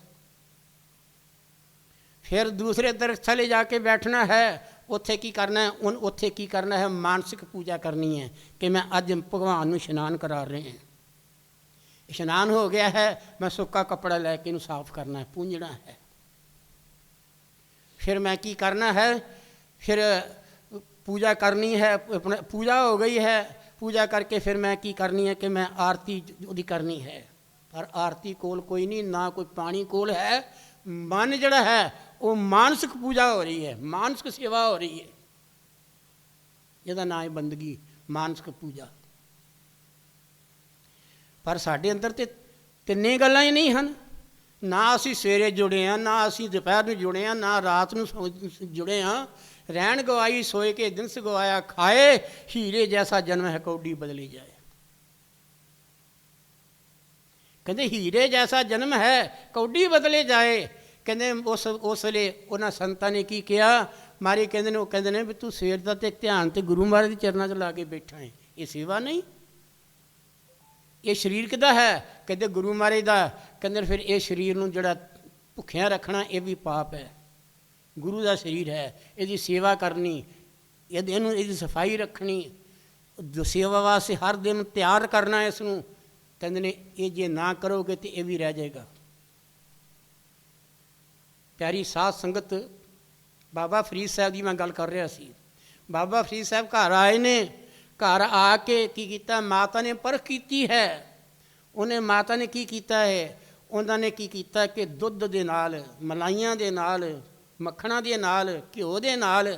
ਫਿਰ ਦੂਸਰੇ ਦਰਖਤ ਥੱਲੇ ਜਾ ਕੇ ਬੈਠਣਾ ਹੈ, ਉੱਥੇ ਕੀ ਕਰਨਾ ਹੈ, ਉੱਥੇ ਕੀ ਕਰਨਾ ਹੈ, ਮਾਨਸਿਕ ਪੂਜਾ ਕਰਨੀ ਹੈ ਕਿ ਮੈਂ ਅੱਜ ਭਗਵਾਨ ਨੂੰ ਇਸ਼ਨਾਨ ਕਰਾ ਰਹੇ ਹਾਂ। ਇਸ਼ਨਾਨ ਹੋ ਗਿਆ ਹੈ, ਮੈਂ ਸੁੱਕਾ ਕੱਪੜਾ ਲੈ ਕੇ ਇਹਨੂੰ ਸਾਫ਼ ਕਰਨਾ ਹੈ, ਪੂੰਝਣਾ ਹੈ। ਫਿਰ ਮੈਂ ਕੀ ਕਰਨਾ ਹੈ, ਫਿਰ ਪੂਜਾ ਕਰਨੀ ਹੈ। ਆਪਣਾ ਪੂਜਾ ਹੋ ਗਈ ਹੈ, ਪੂਜਾ ਕਰਕੇ ਫਿਰ ਮੈਂ ਕੀ ਕਰਨੀ ਹੈ ਕਿ ਮੈਂ ਆਰਤੀ ਉਹਦੀ ਕਰਨੀ ਹੈ। ਪਰ ਆਰਤੀ ਕੋਲ ਕੋਈ ਨਹੀਂ, ਨਾ ਕੋਈ ਪਾਣੀ ਕੋਲ ਹੈ। ਮਨ ਜਿਹੜਾ ਹੈ ਉਹ ਮਾਨਸਿਕ ਪੂਜਾ ਹੋ ਰਹੀ ਹੈ, ਮਾਨਸਿਕ ਸੇਵਾ ਹੋ ਰਹੀ ਹੈ, ਇਹਦਾ ਨਾਂ ਹੈ ਬੰਦਗੀ, ਮਾਨਸਿਕ ਪੂਜਾ। ਪਰ ਸਾਡੇ ਅੰਦਰ ਤੇ ਤਿੰਨੇ ਗੱਲਾਂ ਹੀ ਨਹੀਂ ਹਨ। ਨਾ ਅਸੀਂ ਸਵੇਰੇ ਜੁੜੇ ਹਾਂ, ਨਾ ਅਸੀਂ ਦੁਪਹਿਰ ਨੂੰ ਜੁੜੇ ਹਾਂ, ਨਾ ਰਾਤ ਨੂੰ ਜੁੜੇ ਹਾਂ। ਰਹਿਣ ਗਵਾਈ ਸੋਏ ਕੇ ਦਿਨ ਗਵਾਇਆ ਖਾਏ, ਹੀਰੇ ਜੈਸਾ ਜਨਮ ਹੈ ਕੌਡੀ ਬਦਲੀ ਜਾਏ। ਕਹਿੰਦੇ ਹੀਰੇ ਜੈਸਾ ਜਨਮ ਹੈ ਕੌਡੀ ਬਦਲੇ ਜਾਏ। ਕਹਿੰਦੇ ਉਸ ਵੇਲੇ ਉਹਨਾਂ ਸੰਤਾਂ ਨੇ ਕੀ ਕਿਹਾ, ਮਾਰੀ ਕਹਿੰਦੇ ਨੇ, ਉਹ ਕਹਿੰਦੇ ਨੇ ਵੀ ਤੂੰ ਸਵੇਰ ਦਾ ਤੇ ਧਿਆਨ ਤੇ ਗੁਰੂ ਮਹਾਰਾਜ ਦੇ ਚਰਨਾਂ 'ਚ ਲਾ ਕੇ ਬੈਠਾ ਹੈ, ਇਹ ਸੇਵਾ ਨਹੀਂ, ਇਹ ਸਰੀਰ ਕਿਹਦਾ ਹੈ? ਕਹਿੰਦੇ ਗੁਰੂ ਮਹਾਰਾਜ ਦਾ। ਕਹਿੰਦੇ ਫਿਰ ਇਹ ਸਰੀਰ ਨੂੰ ਜਿਹੜਾ ਭੁੱਖਿਆਂ ਰੱਖਣਾ ਇਹ ਵੀ ਪਾਪ ਹੈ, ਗੁਰੂ ਦਾ ਸਰੀਰ ਹੈ, ਇਹਦੀ ਸੇਵਾ ਕਰਨੀ, ਇਹਦੀ ਸਫਾਈ ਰੱਖਣੀ, ਸੇਵਾ ਵਾਸਤੇ ਹਰ ਦਿਨ ਤਿਆਰ ਕਰਨਾ ਇਸ ਨੂੰ। ਕਹਿੰਦੇ ਨੇ ਇਹ ਜੇ ਨਾ ਕਰੋਗੇ ਤਾਂ ਇਹ ਵੀ ਰਹਿ ਜਾਏਗਾ। ਪਿਆਰੀ ਸਾਧ ਸੰਗਤ, ਬਾਬਾ ਫਰੀਦ ਸਾਹਿਬ ਦੀ ਮੈਂ ਗੱਲ ਕਰ ਰਿਹਾ ਸੀ। ਬਾਬਾ ਫਰੀਦ ਸਾਹਿਬ ਘਰ ਆਏ ਨੇ, ਘਰ ਆ ਕੇ ਕੀ ਕੀਤਾ, ਮਾਤਾ ਨੇ ਪਰਖ ਕੀਤੀ ਹੈ। ਉਹਨੇ ਮਾਤਾ ਨੇ ਕੀ ਕੀਤਾ ਹੈ, ਉਹਨਾਂ ਨੇ ਕੀ ਕੀਤਾ ਕਿ ਦੁੱਧ ਦੇ ਨਾਲ, ਮਲਾਈਆਂ ਦੇ ਨਾਲ, ਮੱਖਣਾਂ ਦੇ ਨਾਲ, ਘਿਓ ਦੇ ਨਾਲ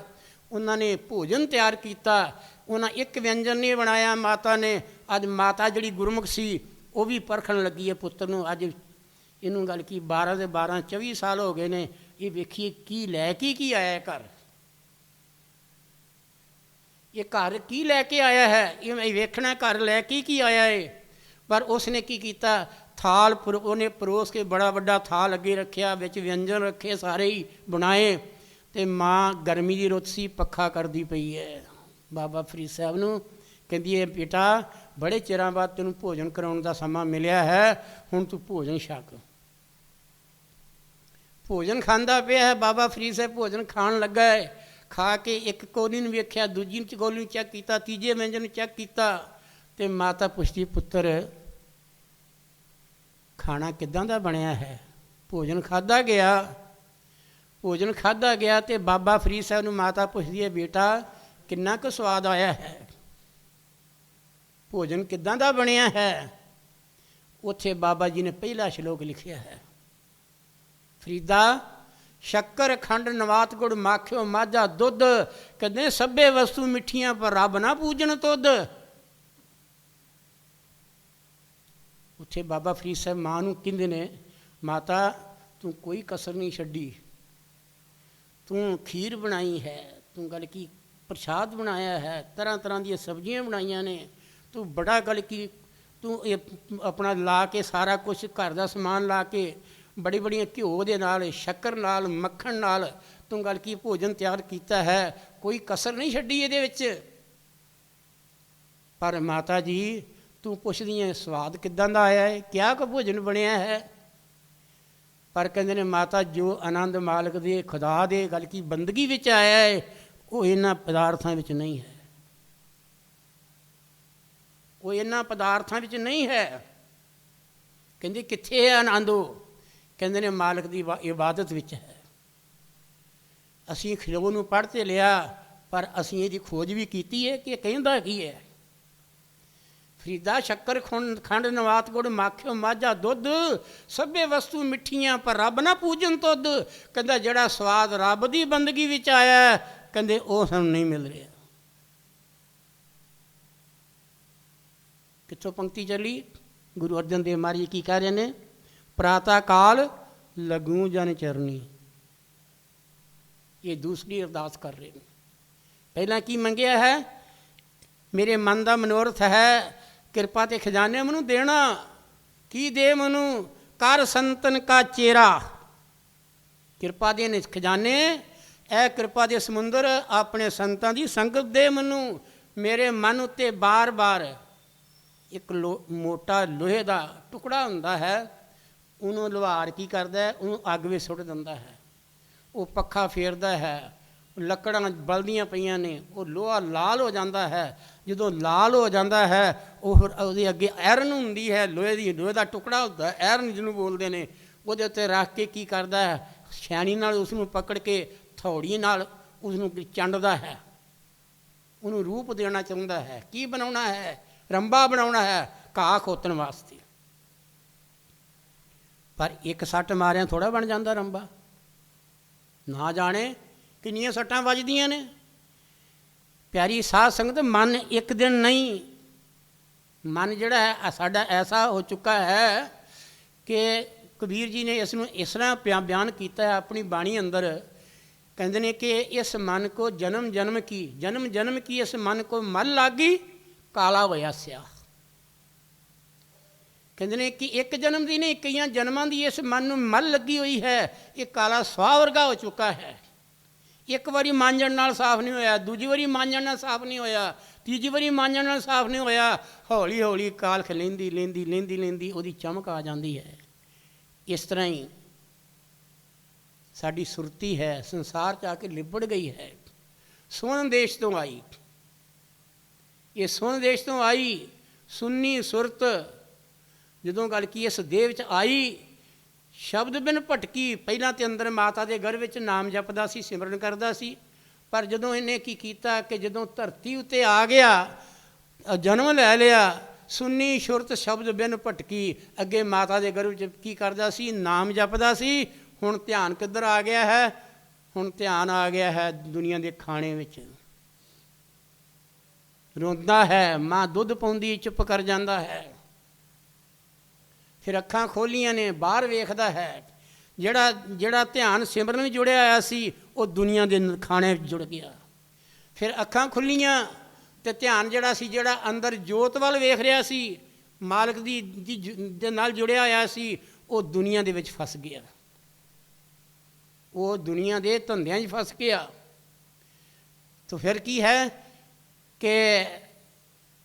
ਉਹਨਾਂ ਨੇ ਭੋਜਨ ਤਿਆਰ ਕੀਤਾ। ਉਹਨਾਂ ਇੱਕ ਵਿਅੰਜਨ ਨਹੀਂ ਬਣਾਇਆ ਮਾਤਾ ਨੇ। ਅੱਜ ਮਾਤਾ ਜਿਹੜੀ ਗੁਰਮੁਖ ਸੀ ਉਹ ਵੀ ਪਰਖਣ ਲੱਗੀ ਹੈ ਪੁੱਤਰ ਨੂੰ। ਅੱਜ ਇਹਨੂੰ ਗੱਲ ਕੀ 12 ਦੇ 12 24 ਸਾਲ ਹੋ ਗਏ ਨੇ, ਇਹ ਵੇਖੀਏ ਕੀ ਲੈ ਕੇ ਕੀ ਆਇਆ ਘਰ, ਇਹ ਘਰ ਕੀ ਲੈ ਕੇ ਆਇਆ ਹੈ, ਇਹ ਵੇਖਣਾ ਘਰ ਲੈ ਕੇ ਕੀ ਆਇਆ ਹੈ। ਪਰ ਉਸਨੇ ਕੀ ਕੀਤਾ, ਥਾਲ ਉਹਨੇ ਪਰੋਸ ਕੇ ਬੜਾ ਵੱਡਾ ਥਾਲ ਅੱਗੇ ਰੱਖਿਆ, ਵਿੱਚ ਵਿਅੰਜਨ ਰੱਖੇ ਸਾਰੇ ਹੀ ਬਣਾਏ। ਅਤੇ ਮਾਂ ਗਰਮੀ ਦੀ ਰੁੱਤ ਸੀ, ਪੱਖਾ ਕਰਦੀ ਪਈ ਹੈ ਬਾਬਾ ਫਰੀਦ ਸਾਹਿਬ ਨੂੰ। ਕਹਿੰਦੀ ਹੈ ਬੇਟਾ ਬੜੇ ਚਿਰਾਂ ਬਾਅਦ ਤੈਨੂੰ ਭੋਜਨ ਕਰਾਉਣ ਦਾ ਸਮਾਂ ਮਿਲਿਆ ਹੈ, ਹੁਣ ਤੂੰ ਭੋਜਨ ਛਕ। ਭੋਜਨ ਖਾਂਦਾ ਪਿਆ ਹੈ, ਬਾਬਾ ਫਰੀਦ ਸਾਹਿਬ ਭੋਜਨ ਖਾਣ ਲੱਗਾ ਹੈ। ਖਾ ਕੇ ਇੱਕ ਕੌਲੀ ਨੂੰ ਵੇਖਿਆ, ਦੂਜੀ ਕੌਲੀ ਨੂੰ ਚੈੱਕ ਕੀਤਾ, ਤੀਜੇ ਵਿਅੰਜਨ ਨੂੰ ਚੈੱਕ ਕੀਤਾ, ਅਤੇ ਮਾਤਾ ਪੁੱਛਦੀ ਪੁੱਤਰ ਖਾਣਾ ਕਿੱਦਾਂ ਦਾ ਬਣਿਆ ਹੈ। ਭੋਜਨ ਖਾਧਾ ਗਿਆ, ਭੋਜਨ ਖਾਧਾ ਗਿਆ ਅਤੇ ਬਾਬਾ ਫਰੀਦ ਸਾਹਿਬ ਨੂੰ ਮਾਤਾ ਪੁੱਛਦੀ ਹੈ ਬੇਟਾ ਕਿੰਨਾ ਕੁ ਸਵਾਦ ਆਇਆ ਹੈ, ਭੋਜਨ ਕਿੱਦਾਂ ਦਾ ਬਣਿਆ ਹੈ। ਉੱਥੇ ਬਾਬਾ ਜੀ ਨੇ ਪਹਿਲਾ ਸ਼ਲੋਕ ਲਿਖਿਆ ਹੈ, ਫਰੀਦਾ ਸ਼ੱਕਰ ਖੰਡ ਨਵਾਤ ਗੁੜ ਮਾਖਿਓ ਮਾਝਾ ਦੁੱਧ। ਕਹਿੰਦੇ ਸਭੇ ਵਸਤੂ ਮਿੱਠੀਆਂ ਪਰ ਰੱਬ ਨਾ ਪੂਜਣ ਤੁਧ। ਉੱਥੇ ਬਾਬਾ ਫਰੀਦ ਸਾਹਿਬ ਮਾਂ ਨੂੰ ਕਹਿੰਦੇ ਨੇ ਮਾਤਾ ਤੂੰ ਕੋਈ ਕਸਰ ਨਹੀਂ ਛੱਡੀ, ਤੂੰ ਖੀਰ ਬਣਾਈ ਹੈ, ਤੂੰ ਗੱਲ ਕੀ ਪ੍ਰਸ਼ਾਦ ਬਣਾਇਆ ਹੈ, ਤਰ੍ਹਾਂ ਤਰ੍ਹਾਂ ਦੀਆਂ ਸਬਜ਼ੀਆਂ ਬਣਾਈਆਂ ਨੇ, ਤੂੰ ਬੜਾ ਗੱਲ ਕੀ ਤੂੰ ਇਹ ਆਪਣਾ ਲਾ ਕੇ ਸਾਰਾ ਕੁਛ ਘਰ ਦਾ ਸਮਾਨ ਲਾ ਕੇ ਬੜੀ ਬੜੀਆਂ ਘਿਓ ਦੇ ਨਾਲ, ਸ਼ੱਕਰ ਨਾਲ, ਮੱਖਣ ਨਾਲ ਤੂੰ ਗੱਲ ਕੀ ਭੋਜਨ ਤਿਆਰ ਕੀਤਾ ਹੈ, ਕੋਈ ਕਸਰ ਨਹੀਂ ਛੱਡੀ ਇਹਦੇ ਵਿੱਚ। ਪਰ ਮਾਤਾ ਜੀ ਤੂੰ ਪੁੱਛਦੀ ਹੈ ਸਵਾਦ ਕਿੱਦਾਂ ਦਾ ਆਇਆ ਹੈ, ਕਿਆ ਕੁ ਭੋਜਨ ਬਣਿਆ ਹੈ। ਪਰ ਕਹਿੰਦੇ ਨੇ ਮਾਤਾ ਜੋ ਆਨੰਦ ਮਾਲਕ ਦੇ ਖੁਦਾ ਦੇ ਗੱਲ ਕੀ ਬੰਦਗੀ ਵਿੱਚ ਆਇਆ ਹੈ ਉਹ ਇਹਨਾਂ ਪਦਾਰਥਾਂ ਵਿੱਚ ਨਹੀਂ ਹੈ, ਉਹ ਇਹਨਾਂ ਪਦਾਰਥਾਂ ਵਿੱਚ ਨਹੀਂ ਹੈ। ਕਹਿੰਦੇ ਕਿੱਥੇ ਹੈ ਆਨੰਦ ਉਹ, ਕਹਿੰਦੇ ਨੇ ਮਾਲਕ ਦੀ ਇਬਾਦਤ ਵਿੱਚ ਹੈ। ਅਸੀਂ ਖਲੋ ਨੂੰ ਪੜ੍ਹ ਤੇ ਲਿਆ ਪਰ ਅਸੀਂ ਇਹਦੀ ਖੋਜ ਵੀ ਕੀਤੀ ਹੈ ਕਿ ਇਹ ਕਹਿੰਦਾ ਕੀ ਹੈ। ਫਰੀਦਾ ਸ਼ੱਕਰ ਖੰਡ ਨਵਾਤ ਗੁੜ ਮਾਖਿਓ ਮਾਝਾ ਦੁੱਧ ਸਭੇ ਵਸਤੂ ਮਿੱਠੀਆਂ ਪਰ ਰੱਬ ਨਾ ਪੂਜਨ ਤੁਧ। ਕਹਿੰਦਾ ਜਿਹੜਾ ਸਵਾਦ ਰੱਬ ਦੀ ਬੰਦਗੀ ਵਿੱਚ ਆਇਆ ਕਹਿੰਦੇ ਉਹ ਸਾਨੂੰ ਨਹੀਂ ਮਿਲ ਰਿਹਾ। ਕਿੱਥੋਂ ਪੰਕਤੀ ਚੱਲੀ, ਗੁਰੂ ਅਰਜਨ ਦੇਵ ਮਹਾਰਾਜ ਜੀ ਕੀ ਕਹਿ ਰਹੇ ਨੇ, ਪ੍ਰਾਤः ਕਾਲ ਲਗੂ ਜਨ ਚਰਨੀ। ਇਹ ਦੂਸਰੀ ਅਰਦਾਸ ਕਰ ਰਹੇ ਨੇ। ਪਹਿਲਾਂ ਕੀ ਮੰਗਿਆ ਹੈ, ਮੇਰੇ ਮਨ ਦਾ ਮਨੋਰਥ ਹੈ ਕਿਰਪਾ ਤੇ ਖਜ਼ਾਨੇ ਮੈਨੂੰ ਦੇਣਾ, ਕੀ ਦੇ ਮੈਨੂੰ, ਕਰ ਸੰਤਨ ਕਾ ਚੇਰਾ। ਕਿਰਪਾ ਦੇ ਨੇ ਖਜ਼ਾਨੇ, ਇਹ ਕਿਰਪਾ ਦੇ ਸਮੁੰਦਰ ਆਪਣੇ ਸੰਤਾਂ ਦੀ ਸੰਗਤ ਦੇ ਮੈਨੂੰ। ਮੇਰੇ ਮਨ ਉੱਤੇ ਬਾਰ ਬਾਰ ਇੱਕ ਮੋਟਾ ਲੋਹੇ ਦਾ ਟੁਕੜਾ ਹੁੰਦਾ ਹੈ, ਉਹਨੂੰ ਲੁਹਾਰ ਕੀ ਕਰਦਾ ਹੈ, ਉਹਨੂੰ ਅੱਗ ਵਿੱਚ ਸੁੱਟ ਦਿੰਦਾ ਹੈ। ਉਹ ਪੱਖਾ ਫੇਰਦਾ ਹੈ, ਲੱਕੜਾਂ ਬਲਦੀਆਂ ਪਈਆਂ ਨੇ, ਉਹ ਲੋਹਾ ਲਾਲ ਹੋ ਜਾਂਦਾ ਹੈ। ਜਦੋਂ ਲਾਲ ਹੋ ਜਾਂਦਾ ਹੈ ਉਹ ਫਿਰ ਉਹਦੇ ਅੱਗੇ ਐਰਨ ਹੁੰਦੀ ਹੈ, ਲੋਹੇ ਦਾ ਟੁਕੜਾ ਹੁੰਦਾ, ਐਰਨ ਜਿਹਨੂੰ ਬੋਲਦੇ ਨੇ, ਉਹਦੇ ਉੱਤੇ ਰੱਖ ਕੇ ਕੀ ਕਰਦਾ ਹੈ, ਛੈਣੀ ਨਾਲ ਉਸ ਨੂੰ ਪਕੜ ਕੇ ਥੌੜੀ ਨਾਲ ਉਸ ਨੂੰ ਚੰਡਦਾ ਹੈ, ਉਹਨੂੰ ਰੂਪ ਦੇਣਾ ਚਾਹੁੰਦਾ ਹੈ। ਕੀ ਬਣਾਉਣਾ ਹੈ? ਰੰਬਾ ਬਣਾਉਣਾ ਹੈ, ਘਾਹ ਖੋਤਣ ਵਾਸਤੇ। ਪਰ ਇੱਕ ਸੱਟ ਮਾਰਿਆ ਥੋੜ੍ਹਾ ਬਣ ਜਾਂਦਾ ਰੰਬਾ, ਨਾ ਜਾਣੇ ਕਿੰਨੀਆਂ ਸੱਟਾਂ ਵੱਜਦੀਆਂ ਨੇ। ਪਿਆਰੀ ਸਾਧ ਸੰਗਤ, ਮਨ ਇੱਕ ਦਿਨ ਨਹੀਂ, ਮਨ ਜਿਹੜਾ ਹੈ ਸਾਡਾ ਐਸਾ ਹੋ ਚੁੱਕਾ ਹੈ ਕਿ ਕਬੀਰ ਜੀ ਨੇ ਇਸ ਨੂੰ ਇਸ ਤਰ੍ਹਾਂ ਬਿਆਨ ਕੀਤਾ ਹੈ ਆਪਣੀ ਬਾਣੀ ਅੰਦਰ। ਕਹਿੰਦੇ ਨੇ ਕਿ ਇਸ ਮਨ ਕੋ ਜਨਮ ਜਨਮ ਕੀ ਇਸ ਮਨ ਕੋ ਮਲ ਲਾਗੀ ਕਾਲਾ ਹੋਇਆ ਸਿਆ। ਕਹਿੰਦੇ ਨੇ ਕਿ ਇੱਕ ਜਨਮ ਦੀ ਨਹੀਂ, ਕਈਆਂ ਜਨਮਾਂ ਦੀ ਇਸ ਮਨ ਨੂੰ ਮਲ ਲੱਗੀ ਹੋਈ ਹੈ। ਇਹ ਕਾਲਾ ਸਵਾਹ ਵਰਗਾ ਹੋ ਚੁੱਕਾ ਹੈ। ਇੱਕ ਵਾਰੀ ਮਾਂਜਣ ਨਾਲ ਸਾਫ਼ ਨਹੀਂ ਹੋਇਆ, ਦੂਜੀ ਵਾਰੀ ਮਾਂਜਣ ਨਾਲ ਸਾਫ਼ ਨਹੀਂ ਹੋਇਆ, ਤੀਜੀ ਵਾਰੀ ਮਾਂਜਣ ਨਾਲ ਸਾਫ਼ ਨਹੀਂ ਹੋਇਆ। ਹੌਲੀ ਹੌਲੀ ਕਾਲਖ ਲੈਂਦੀ ਉਹਦੀ ਚਮਕ ਆ ਜਾਂਦੀ ਹੈ। ਇਸ ਤਰ੍ਹਾਂ ਹੀ ਸਾਡੀ ਸੁਰਤੀ ਹੈ, ਸੰਸਾਰ 'ਚ ਆ ਕੇ ਲਿਬੜ ਗਈ ਹੈ। ਸੋਹਣ ਦੇਸ਼ ਤੋਂ ਆਈ, ਇਹ ਸੋਹਣ ਦੇਸ਼ ਤੋਂ ਆਈ ਸੁੰਨੀ ਸੁਰਤ ਜਦੋਂ ਗੱਲ ਕੀ ਇਸ ਦੇਹ ਵਿੱਚ ਆਈ, ਸ਼ਬਦ ਬਿਨ ਭਟਕੀ। ਪਹਿਲਾਂ ਤੇ ਅੰਦਰ ਮਾਤਾ ਦੇ ਗਰਭ ਵਿੱਚ ਨਾਮ ਜਪਦਾ ਸੀ, ਸਿਮਰਨ ਕਰਦਾ ਸੀ। ਪਰ ਜਦੋਂ ਇਹਨੇ ਕੀ ਕੀਤਾ ਕਿ ਜਦੋਂ ਧਰਤੀ ਉੱਤੇ ਆ ਗਿਆ, ਜਨਮ ਲੈ ਲਿਆ, ਸੁੰਨੀ ਸੁਰਤ ਸ਼ਬਦ ਬਿਨ ਭਟਕੀ। ਅੱਗੇ ਮਾਤਾ ਦੇ ਗਰਭ ਵਿੱਚ ਕੀ ਕਰਦਾ ਸੀ? ਨਾਮ ਜਪਦਾ ਸੀ। ਹੁਣ ਧਿਆਨ ਕਿੱਧਰ ਆ ਗਿਆ ਹੈ? ਹੁਣ ਧਿਆਨ ਆ ਗਿਆ ਹੈ ਦੁਨੀਆ ਦੇ ਖਾਣੇ ਵਿੱਚ। ਰੋਂਦਾ ਹੈ, ਮਾਂ ਦੁੱਧ ਪਾਉਂਦੀ, ਚੁੱਪ ਕਰ ਜਾਂਦਾ ਹੈ। ਫਿਰ ਅੱਖਾਂ ਖੋਲ੍ਹੀਆਂ ਨੇ, ਬਾਹਰ ਵੇਖਦਾ ਹੈ। ਜਿਹੜਾ ਧਿਆਨ ਸਿਮਰਨ ਵਿੱਚ ਜੁੜਿਆ ਹੋਇਆ ਸੀ ਉਹ ਦੁਨੀਆ ਦੇ ਖਾਣੇ ਵਿੱਚ ਜੁੜ ਗਿਆ। ਫਿਰ ਅੱਖਾਂ ਖੁੱਲ੍ਹੀਆਂ ਅਤੇ ਧਿਆਨ ਜਿਹੜਾ ਅੰਦਰ ਜੋਤ ਵੱਲ ਵੇਖ ਰਿਹਾ ਸੀ, ਮਾਲਕ ਦੇ ਨਾਲ ਜੁੜਿਆ ਹੋਇਆ ਸੀ, ਉਹ ਦੁਨੀਆ ਦੇ ਵਿੱਚ ਫਸ ਗਿਆ। ਉਹ ਦੁਨੀਆ ਦੇ ਧੰਦਿਆਂ 'ਚ ਫਸ ਗਿਆ। ਤਾਂ ਫਿਰ ਕੀ ਹੈ ਕਿ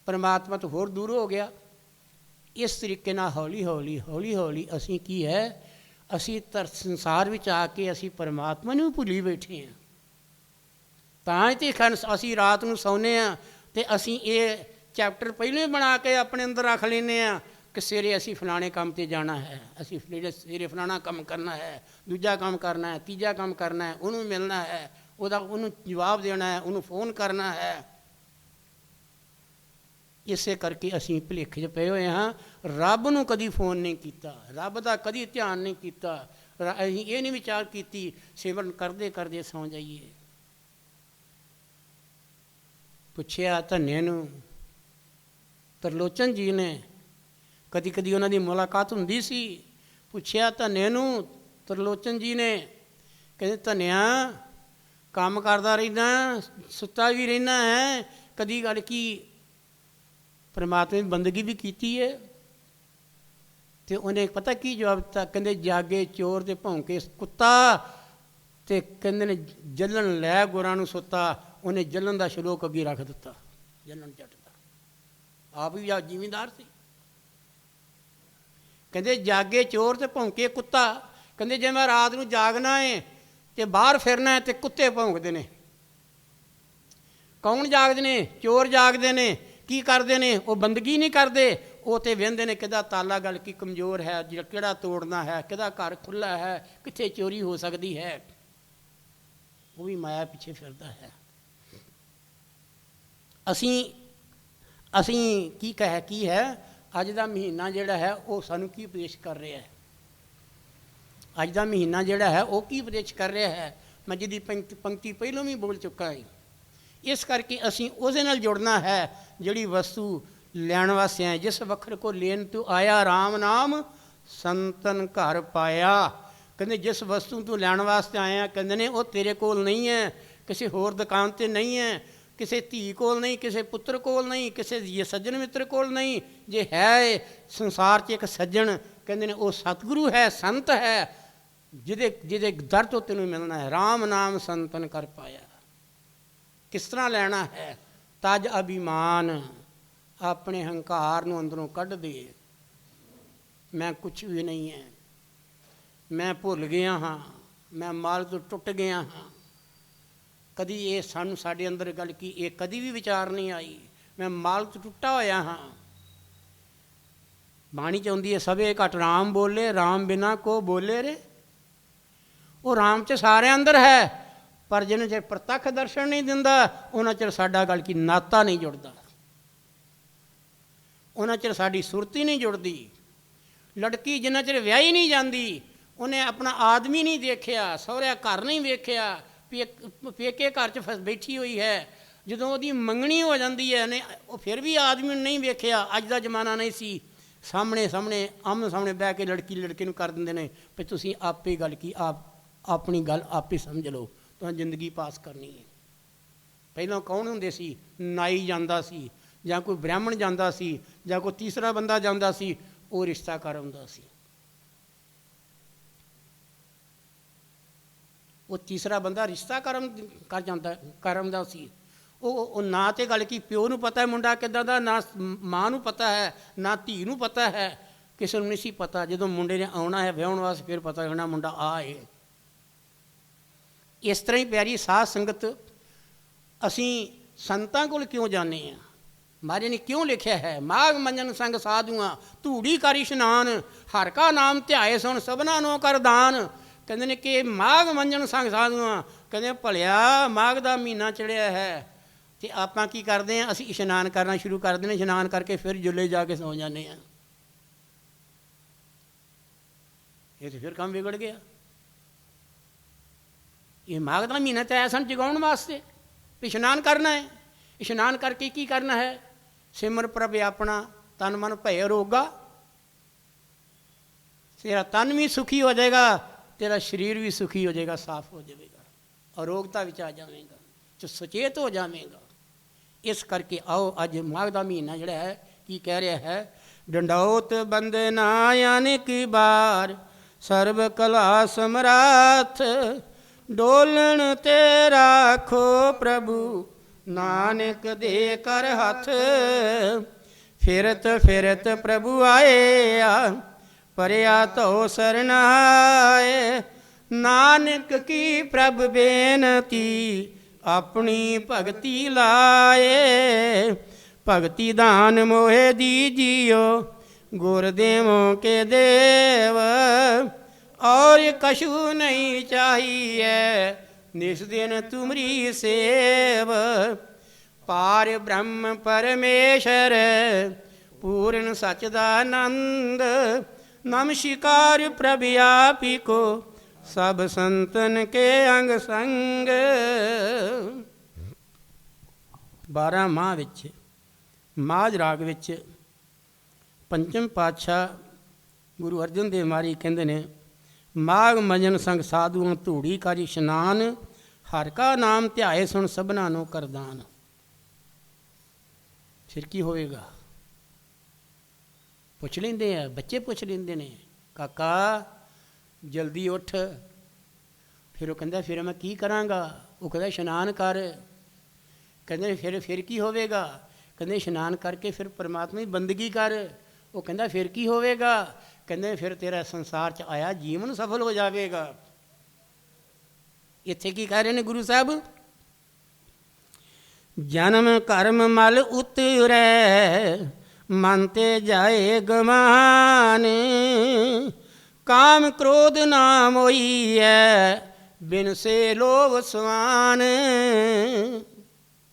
ਪਰਮਾਤਮਾ ਤੋਂ ਹੋਰ ਦੂਰ ਹੋ ਗਿਆ। ਇਸ ਤਰੀਕੇ ਨਾਲ ਹੌਲੀ ਹੌਲੀ ਅਸੀਂ ਕੀ ਹੈ, ਅਸੀਂ ਸੰਸਾਰ ਵਿੱਚ ਆ ਕੇ ਅਸੀਂ ਪਰਮਾਤਮਾ ਨੂੰ ਭੁੱਲੀ ਬੈਠੇ ਹਾਂ। ਤਾਂ ਹੀ ਤਾਂ ਅਸੀਂ ਰਾਤ ਨੂੰ ਸੌਂਦੇ ਹਾਂ ਅਤੇ ਅਸੀਂ ਇਹ ਚੈਪਟਰ ਪਹਿਲਾਂ ਹੀ ਬਣਾ ਕੇ ਆਪਣੇ ਅੰਦਰ ਰੱਖ ਲੈਂਦੇ ਹਾਂ ਕਿ ਸਵੇਰੇ ਅਸੀਂ ਫਲਾਣੇ ਕੰਮ 'ਤੇ ਜਾਣਾ ਹੈ, ਅਸੀਂ ਸਵੇਰੇ ਫਲਾਣਾ ਕੰਮ ਕਰਨਾ ਹੈ, ਦੂਜਾ ਕੰਮ ਕਰਨਾ ਹੈ, ਤੀਜਾ ਕੰਮ ਕਰਨਾ ਹੈ, ਉਹਨੂੰ ਮਿਲਣਾ ਹੈ, ਉਹਨੂੰ ਜਵਾਬ ਦੇਣਾ ਹੈ, ਉਹਨੂੰ ਫੋਨ ਕਰਨਾ ਹੈ। ਇਸੇ ਕਰਕੇ ਅਸੀਂ ਭੁਲੇਖੇ 'ਚ ਪਏ ਹੋਏ ਹਾਂ। ਰੱਬ ਨੂੰ ਕਦੀ ਫੋਨ ਨਹੀਂ ਕੀਤਾ, ਰੱਬ ਦਾ ਕਦੀ ਧਿਆਨ ਨਹੀਂ ਕੀਤਾ। ਅਸੀਂ ਇਹ ਨਹੀਂ ਵਿਚਾਰ ਕੀਤੀ ਸਿਮਰਨ ਕਰਦੇ ਕਰਦੇ ਸੌਂ ਜਾਈਏ। ਪੁੱਛਿਆ ਧੰਨੇ ਨੂੰ, ਤਰਲੋਚਨ ਜੀ ਨੇ, ਕਦੀ ਕਦੀ ਉਹਨਾਂ ਦੀ ਮੁਲਾਕਾਤ ਹੁੰਦੀ ਸੀ। ਪੁੱਛਿਆ ਧੰਨੇ ਨੂੰ, ਤਰਲੋਚਨ ਜੀ ਨੇ, ਕਹਿੰਦੇ ਧੰਨਿਆ ਕੰਮ ਕਰਦਾ ਰਹਿੰਦਾ, ਸੁੱਤਾ ਵੀ ਰਹਿੰਦਾ ਹੈ, ਕਦੀ ਗੱਲ ਕੀ ਪਰਮਾਤਮਾ ਦੀ ਬੰਦਗੀ ਵੀ ਕੀਤੀ ਹੈ? ਅਤੇ ਉਹਨੇ ਪਤਾ ਕੀ ਜਵਾਬ ਦਿੱਤਾ? ਕਹਿੰਦੇ ਜਾਗੇ ਚੋਰ ਦੇ ਭੌਂਕੇ ਕੁੱਤਾ, ਅਤੇ ਕਹਿੰਦੇ ਨੇ ਜਲਣ ਲੈ ਗੁਰਾਂ ਨੂੰ ਸੁੱਤਾ। ਉਹਨੇ ਜਲਣ ਦਾ ਸ਼ਲੋਕ ਅੱਗੇ ਰੱਖ ਦਿੱਤਾ, ਜਲਣ ਜੱਟ ਦਾ। ਆਪ ਵੀ ਜ਼ਿਮੀਂਦਾਰ ਸੀ। ਕਹਿੰਦੇ ਜਾਗੇ ਚੋਰ ਤੇ ਭੌਂਕੇ ਕੁੱਤਾ। ਕਹਿੰਦੇ ਜੇ ਮੈਂ ਰਾਤ ਨੂੰ ਜਾਗਣਾ ਹੈ ਅਤੇ ਬਾਹਰ ਫਿਰਨਾ ਹੈ ਅਤੇ ਕੁੱਤੇ ਭੌਂਕਦੇ ਨੇ। ਕੌਣ ਜਾਗਦੇ ਨੇ? ਚੋਰ ਜਾਗਦੇ ਨੇ। ਕੀ ਕਰਦੇ ਨੇ? ਉਹ ਬੰਦਗੀ ਨਹੀਂ ਕਰਦੇ, ਉਹ ਤਾਂ ਵਹਿੰਦੇ ਨੇ ਕਿਹਦਾ ਤਾਲਾ ਗੱਲ ਕੀ ਕਮਜ਼ੋਰ ਹੈ, ਕਿਹੜਾ ਤੋੜਨਾ ਹੈ, ਕਿਹਦਾ ਘਰ ਖੁੱਲ੍ਹਾ ਹੈ, ਕਿੱਥੇ ਚੋਰੀ ਹੋ ਸਕਦੀ ਹੈ। ਉਹ ਵੀ ਮਾਇਆ ਪਿੱਛੇ ਫਿਰਦਾ ਹੈ। ਅਸੀਂ ਕੀ ਹੈ ਅੱਜ ਦਾ ਮਹੀਨਾ ਜਿਹੜਾ ਹੈ ਉਹ ਸਾਨੂੰ ਕੀ ਉਪਦੇਸ਼ ਕਰ ਰਿਹਾ ਹੈ? ਅੱਜ ਦਾ ਮਹੀਨਾ ਜਿਹੜਾ ਹੈ ਉਹ ਕੀ ਉਪਦੇਸ਼ ਕਰ ਰਿਹਾ ਹੈ? ਮੈਂ ਜਿਹਦੀ ਪੰਕਤੀ ਪਹਿਲਾਂ ਵੀ ਬੋਲ ਚੁੱਕਾ ਹਾਂ। ਇਸ ਕਰਕੇ ਅਸੀਂ ਉਹਦੇ ਨਾਲ ਜੁੜਨਾ ਹੈ ਜਿਹੜੀ ਵਸਤੂ ਲੈਣ ਵਾਸਤੇ ਆਏ। ਜਿਸ ਵਖਰ ਕੋ ਲੈਣ ਤੂੰ ਆਇਆ, ਰਾਮ ਨਾਮ ਸੰਤਨ ਘਰ ਪਾਇਆ। ਕਹਿੰਦੇ ਜਿਸ ਵਸਤੂ ਤੂੰ ਲੈਣ ਵਾਸਤੇ ਆਇਆ, ਕਹਿੰਦੇ ਨੇ ਉਹ ਤੇਰੇ ਕੋਲ ਨਹੀਂ ਹੈ, ਕਿਸੇ ਹੋਰ ਦੁਕਾਨ 'ਤੇ ਨਹੀਂ ਹੈ, ਕਿਸੇ ਧੀ ਕੋਲ ਨਹੀਂ, ਕਿਸੇ ਪੁੱਤਰ ਕੋਲ ਨਹੀਂ, ਕਿਸੇ ਸੱਜਣ ਮਿੱਤਰ ਕੋਲ ਨਹੀਂ। ਜੇ ਹੈ ਸੰਸਾਰ 'ਚ ਇੱਕ ਸੱਜਣ, ਕਹਿੰਦੇ ਨੇ ਉਹ ਸਤਿਗੁਰੂ ਹੈ, ਸੰਤ ਹੈ, ਜਿਹਦੇ ਦਰ ਤੋਂ ਤੈਨੂੰ ਮਿਲਣਾ ਹੈ। ਰਾਮ ਨਾਮ ਸੰਤਨ ਕਰ ਪਾਇਆ। ਕਿਸ ਤਰ੍ਹਾਂ ਲੈਣਾ ਹੈ? ਤਜ ਅਭਿਮਾਨ, ਆਪਣੇ ਹੰਕਾਰ ਨੂੰ ਅੰਦਰੋਂ ਕੱਢ ਦੇ। ਮੈਂ ਕੁਛ ਵੀ ਨਹੀਂ ਹੈ, ਮੈਂ ਭੁੱਲ ਗਿਆ ਹਾਂ, ਮੈਂ ਮਾਲ ਤੋਂ ਟੁੱਟ ਗਿਆ ਹਾਂ। ਕਦੀ ਇਹ ਸਾਡੇ ਅੰਦਰ ਗੱਲ ਕੀ ਇਹ ਕਦੀ ਵੀ ਵਿਚਾਰ ਨਹੀਂ ਆਈ ਮੈਂ ਮਾਲਕ ਤੋਂ ਟੁੱਟਾ ਹੋਇਆ ਹਾਂ। ਬਾਣੀ ਚ ਆਉਂਦੀ ਹੈ ਸਭੇ ਘਟ ਰਾਮ ਬੋਲੇ ਰਾਮ ਬਿਨਾ ਕੋ ਬੋਲੇ ਰੇ। ਉਹ ਰਾਮ ਚ ਸਾਰਿਆਂ ਅੰਦਰ ਹੈ, ਪਰ ਜਿਹਨੂੰ ਚਿਰ ਪ੍ਰਤੱਖ ਦਰਸ਼ਨ ਨਹੀਂ ਦਿੰਦਾ ਉਹਨਾਂ ਚਿਰ ਸਾਡਾ ਗੱਲ ਕੀ ਨਾਤਾ ਨਹੀਂ ਜੁੜਦਾ, ਉਹਨਾਂ ਚਿਰ ਸਾਡੀ ਸੁਰਤੀ ਨਹੀਂ ਜੁੜਦੀ। ਲੜਕੀ ਜਿੰਨਾ ਚਿਰ ਵਿਆਹੀ ਨਹੀਂ ਜਾਂਦੀ ਉਹਨੇ ਆਪਣਾ ਆਦਮੀ ਨਹੀਂ ਦੇਖਿਆ, ਸਹੁਰਿਆਂ ਘਰ ਨਹੀਂ ਵੇਖਿਆ, ਪੇਕੇ ਘਰ 'ਚ ਬੈਠੀ ਹੋਈ ਹੈ। ਜਦੋਂ ਉਹਦੀ ਮੰਗਣੀ ਹੋ ਜਾਂਦੀ ਹੈ ਨੇ ਉਹ ਫਿਰ ਵੀ ਆਦਮੀ ਨੂੰ ਨਹੀਂ ਵੇਖਿਆ। ਅੱਜ ਦਾ ਜ਼ਮਾਨਾ ਨਹੀਂ ਸੀ, ਸਾਹਮਣੇ ਆਮਣੇ ਸਾਹਮਣੇ ਬਹਿ ਕੇ ਲੜਕੀ ਲੜਕੇ ਨੂੰ ਕਰ ਦਿੰਦੇ ਨੇ ਵੀ ਤੁਸੀਂ ਆਪੇ ਗੱਲ ਕੀ ਆਪਣੀ ਗੱਲ ਆਪੇ ਸਮਝ ਲਓ, ਤੁਹਾਨੂੰ ਜ਼ਿੰਦਗੀ ਪਾਸ ਕਰਨੀ ਹੈ। ਪਹਿਲਾਂ ਕੌਣ ਹੁੰਦੇ ਸੀ? ਨਾਈ ਜਾਂਦਾ ਸੀ ਜਾਂ ਕੋਈ ਬ੍ਰਾਹਮਣ ਜਾਂਦਾ ਸੀ ਜਾਂ ਕੋਈ ਤੀਸਰਾ ਬੰਦਾ ਜਾਂਦਾ ਸੀ, ਉਹ ਰਿਸ਼ਤਾ ਕਰ ਆਉਂਦਾ ਸੀ। ਉਹ ਤੀਸਰਾ ਬੰਦਾ ਰਿਸ਼ਤਾ ਕਰ ਆਉਂਦਾ ਸੀ। ਉਹ ਨਾ ਤੇ ਗੱਲ ਕੀ ਪਿਓ ਨੂੰ ਪਤਾ ਹੈ ਮੁੰਡਾ ਕਿੱਦਾਂ ਦਾ, ਨਾ ਮਾਂ ਨੂੰ ਪਤਾ ਹੈ, ਨਾ ਧੀ ਨੂੰ ਪਤਾ ਹੈ, ਕਿਸੇ ਨੂੰ ਨਹੀਂ ਸੀ ਪਤਾ। ਜਦੋਂ ਮੁੰਡੇ ਨੇ ਆਉਣਾ ਹੈ ਵਿਆਹੁਣ ਵਾਸਤੇ ਫਿਰ ਪਤਾ ਹੋਣਾ ਮੁੰਡਾ ਆ ਹੈ। ਇਸ ਤਰ੍ਹਾਂ ਹੀ ਪਿਆਰੀ ਸਾਧ ਸੰਗਤ ਅਸੀਂ ਸੰਤਾਂ ਕੋਲ ਕਿਉਂ ਜਾਂਦੇ ਹਾਂ? ਮਹਾਰਾਜ ਨੇ ਕਿਉਂ ਲਿਖਿਆ ਹੈ ਮਾਘ ਮੰਜਨ ਸੰਗ ਸਾਧੂਆਂ ਧੂੜੀ ਕਰ ਇਸ਼ਨਾਨ ਹਰ ਕਾ ਨਾਮ ਧਿਆਏ ਸੁਣ ਸਭਨਾ ਨੂੰ ਕਰ ਦਾਨ। ਕਹਿੰਦੇ ਨੇ ਕਿ ਮਾਘ ਮੰਜਨ ਸੰਗ ਸਾਧੂਆਂ, ਕਹਿੰਦੇ ਭਲਿਆ ਮਾਘ ਦਾ ਮਹੀਨਾ ਚੜ੍ਹਿਆ ਹੈ ਅਤੇ ਆਪਾਂ ਕੀ ਕਰਦੇ ਹਾਂ? ਅਸੀਂ ਇਸ਼ਨਾਨ ਕਰਨਾ ਸ਼ੁਰੂ ਕਰ ਦਿੰਦੇ, ਇਸ਼ਨਾਨ ਕਰਕੇ ਫਿਰ ਜੁੱਲੇ ਜਾ ਕੇ ਸੌਂ ਜਾਂਦੇ ਹਾਂ। ਇਹ ਤਾਂ ਫਿਰ ਕੰਮ ਵਿਗੜ ਗਿਆ। ਇਹ ਮਾਘ ਦਾ ਮਹੀਨਾ ਤਾਂ ਆਇਆ ਸਾਨੂੰ ਜਗਾਉਣ ਵਾਸਤੇ, ਇਸ਼ਨਾਨ ਕਰਨਾ ਹੈ। ਇਸ਼ਨਾਨ ਕਰਕੇ ਕੀ ਕਰਨਾ ਹੈ? ਸਿਮਰ ਪ੍ਰਭ ਆਪਣਾ ਤਨ ਮਨ ਭੈ ਰੋਗਾ। ਤੇਰਾ ਤਨ ਵੀ ਸੁਖੀ ਹੋ ਜਾਏਗਾ, ਤੇਰਾ ਸਰੀਰ ਵੀ ਸੁਖੀ ਹੋ ਜਾਏਗਾ, ਸਾਫ਼ ਹੋ ਜਾਵੇਗਾ, ਅਰੋਗਤਾ ਵਿੱਚ ਆ ਜਾਵੇਗਾ, ਸੁਚੇਤ ਹੋ ਜਾਵੇਗਾ। ਇਸ ਕਰਕੇ ਆਓ ਅੱਜ ਮਾਘ ਦਾ ਮਹੀਨਾ ਜਿਹੜਾ ਹੈ ਕੀ ਕਹਿ ਰਿਹਾ ਹੈ? ਡੰਡੌਤ ਬੰਦਨਾ ਅਨੇਕ ਬਾਰ ਸਰਬ ਕਲਾ ਸਮਰਾਥ ਡੋਲਣ ਤੇ ਰਾਖੋ ਪ੍ਰਭੂ ਨਾਨਕ ਦੇ ਕਰ ਹੱਥ। ਫਿਰਤ ਫਿਰਤ ਪ੍ਰਭੂ ਆਏ ਪਰਿਆ ਧੋ ਸਰਨਾਏ ਨਾਨਕ ਕੀ ਪ੍ਰਭ ਬੇਨਤੀ ਆਪਣੀ ਭਗਤੀ ਲਾਏ। ਭਗਤੀ ਦਾਨ ਮੋਹਿ ਦੀਜਿਓ ਗੁਰ ਦੇਵੋਂ ਕੇ ਦੇਵ और कछु नहीं चाहिए निस दिन तुमरी सेव। पार ब्रह्म परमेश्वर पूर्ण सच्चिदानंद नमस्कार प्रभ आपी को सब संतन के अंग संग। 12 ਮਾਹ ਵਿੱਚ ਮਾਝ ਰਾਗ ਵਿੱਚ ਪੰਚਮ ਪਾਤਸ਼ਾਹ ਗੁਰੂ ਅਰਜਨ ਦੇਵ ਮਹਾਰਾਜ ਕਹਿੰਦੇ ਨੇ ਮਾਘ ਮੰਜਨ ਸੰਗ ਸਾਧੂਆਂ ਧੂੜੀ ਕਰ ਇਸ਼ਨਾਨ ਹਰ ਕਾ ਨਾਮ ਧਿਆਏ ਸੁਣ ਸਭਨਾ ਨੂੰ ਕਰਦਾਨ। ਫਿਰ ਕੀ ਹੋਵੇਗਾ? ਪੁੱਛ ਲੈਂਦੇ ਆ ਬੱਚੇ, ਪੁੱਛ ਲੈਂਦੇ ਨੇ ਕਾਕਾ ਜਲਦੀ ਉੱਠ। ਫਿਰ ਉਹ ਕਹਿੰਦਾ ਫਿਰ ਮੈਂ ਕੀ ਕਰਾਂਗਾ? ਉਹ ਕਹਿੰਦਾ ਇਸ਼ਨਾਨ ਕਰ। ਕਹਿੰਦੇ ਫਿਰ ਕੀ ਹੋਵੇਗਾ? ਕਹਿੰਦੇ ਇਸ਼ਨਾਨ ਕਰਕੇ ਫਿਰ ਪਰਮਾਤਮਾ ਦੀ ਬੰਦਗੀ ਕਰ। ਉਹ ਕਹਿੰਦਾ ਫਿਰ ਕੀ ਹੋਵੇਗਾ? ਕਹਿੰਦੇ ਫਿਰ ਤੇਰਾ ਸੰਸਾਰ 'ਚ ਆਇਆ ਜੀਵਨ ਸਫਲ ਹੋ ਜਾਵੇਗਾ। ਇੱਥੇ ਕੀ ਕਹਿ ਰਹੇ ਨੇ ਗੁਰੂ ਸਾਹਿਬ? ਜਨਮ ਕਰਮ ਮਲ ਉਤਰੈ ਮਨ ਤੇ ਜਾਏ ਗਮਾਨ ਕਾਮ ਕ੍ਰੋਧ ਨਾ ਮੋਈਐ ਬਿਨ ਸੇ ਲੋਭ ਸਵਾਨ।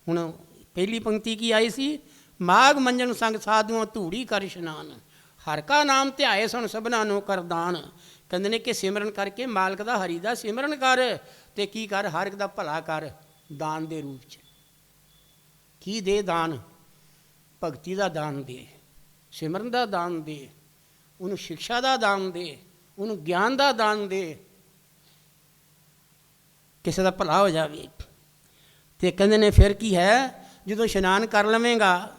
ਹੁਣ ਪਹਿਲੀ ਪੰਕਤੀ ਕੀ ਆਈ ਸੀ? ਮਾਘ ਮੰਜਨ ਸੰਗ ਸਾਧੂਆਂ ਧੂੜੀ ਕਰ ਇਸ਼ਨਾਨ ਹਰ ਕਾ ਨਾਮ ਧਿਆਏ ਸੁਣ ਸਭਨਾ ਨੂੰ ਕਰਦਾਨ। ਕਹਿੰਦੇ ਨੇ ਕਿ ਸਿਮਰਨ ਕਰਕੇ ਮਾਲਕ ਦਾ ਹਰੀ ਦਾ ਸਿਮਰਨ ਕਰ ਅਤੇ ਕੀ ਕਰ? ਹਰ ਇੱਕ ਦਾ ਭਲਾ ਕਰ ਦਾਨ ਦੇ ਰੂਪ 'ਚ। ਕੀ ਦੇ ਦਾਨ? ਭਗਤੀ ਦਾ ਦਾਨ ਦੇ, ਸਿਮਰਨ ਦਾ ਦਾਨ ਦੇ, ਉਹਨੂੰ ਸਿਕਸ਼ਾ ਦਾ ਦਾਨ ਦੇ, ਉਹਨੂੰ ਗਿਆਨ ਦਾ ਦਾਨ ਦੇ, ਕਿਸੇ ਦਾ ਭਲਾ ਹੋ ਜਾਵੇ। ਅਤੇ ਕਹਿੰਦੇ ਨੇ ਫਿਰ ਕੀ ਹੈ? ਜਦੋਂ ਇਸ਼ਨਾਨ ਕਰ ਲਵੇਂਗਾ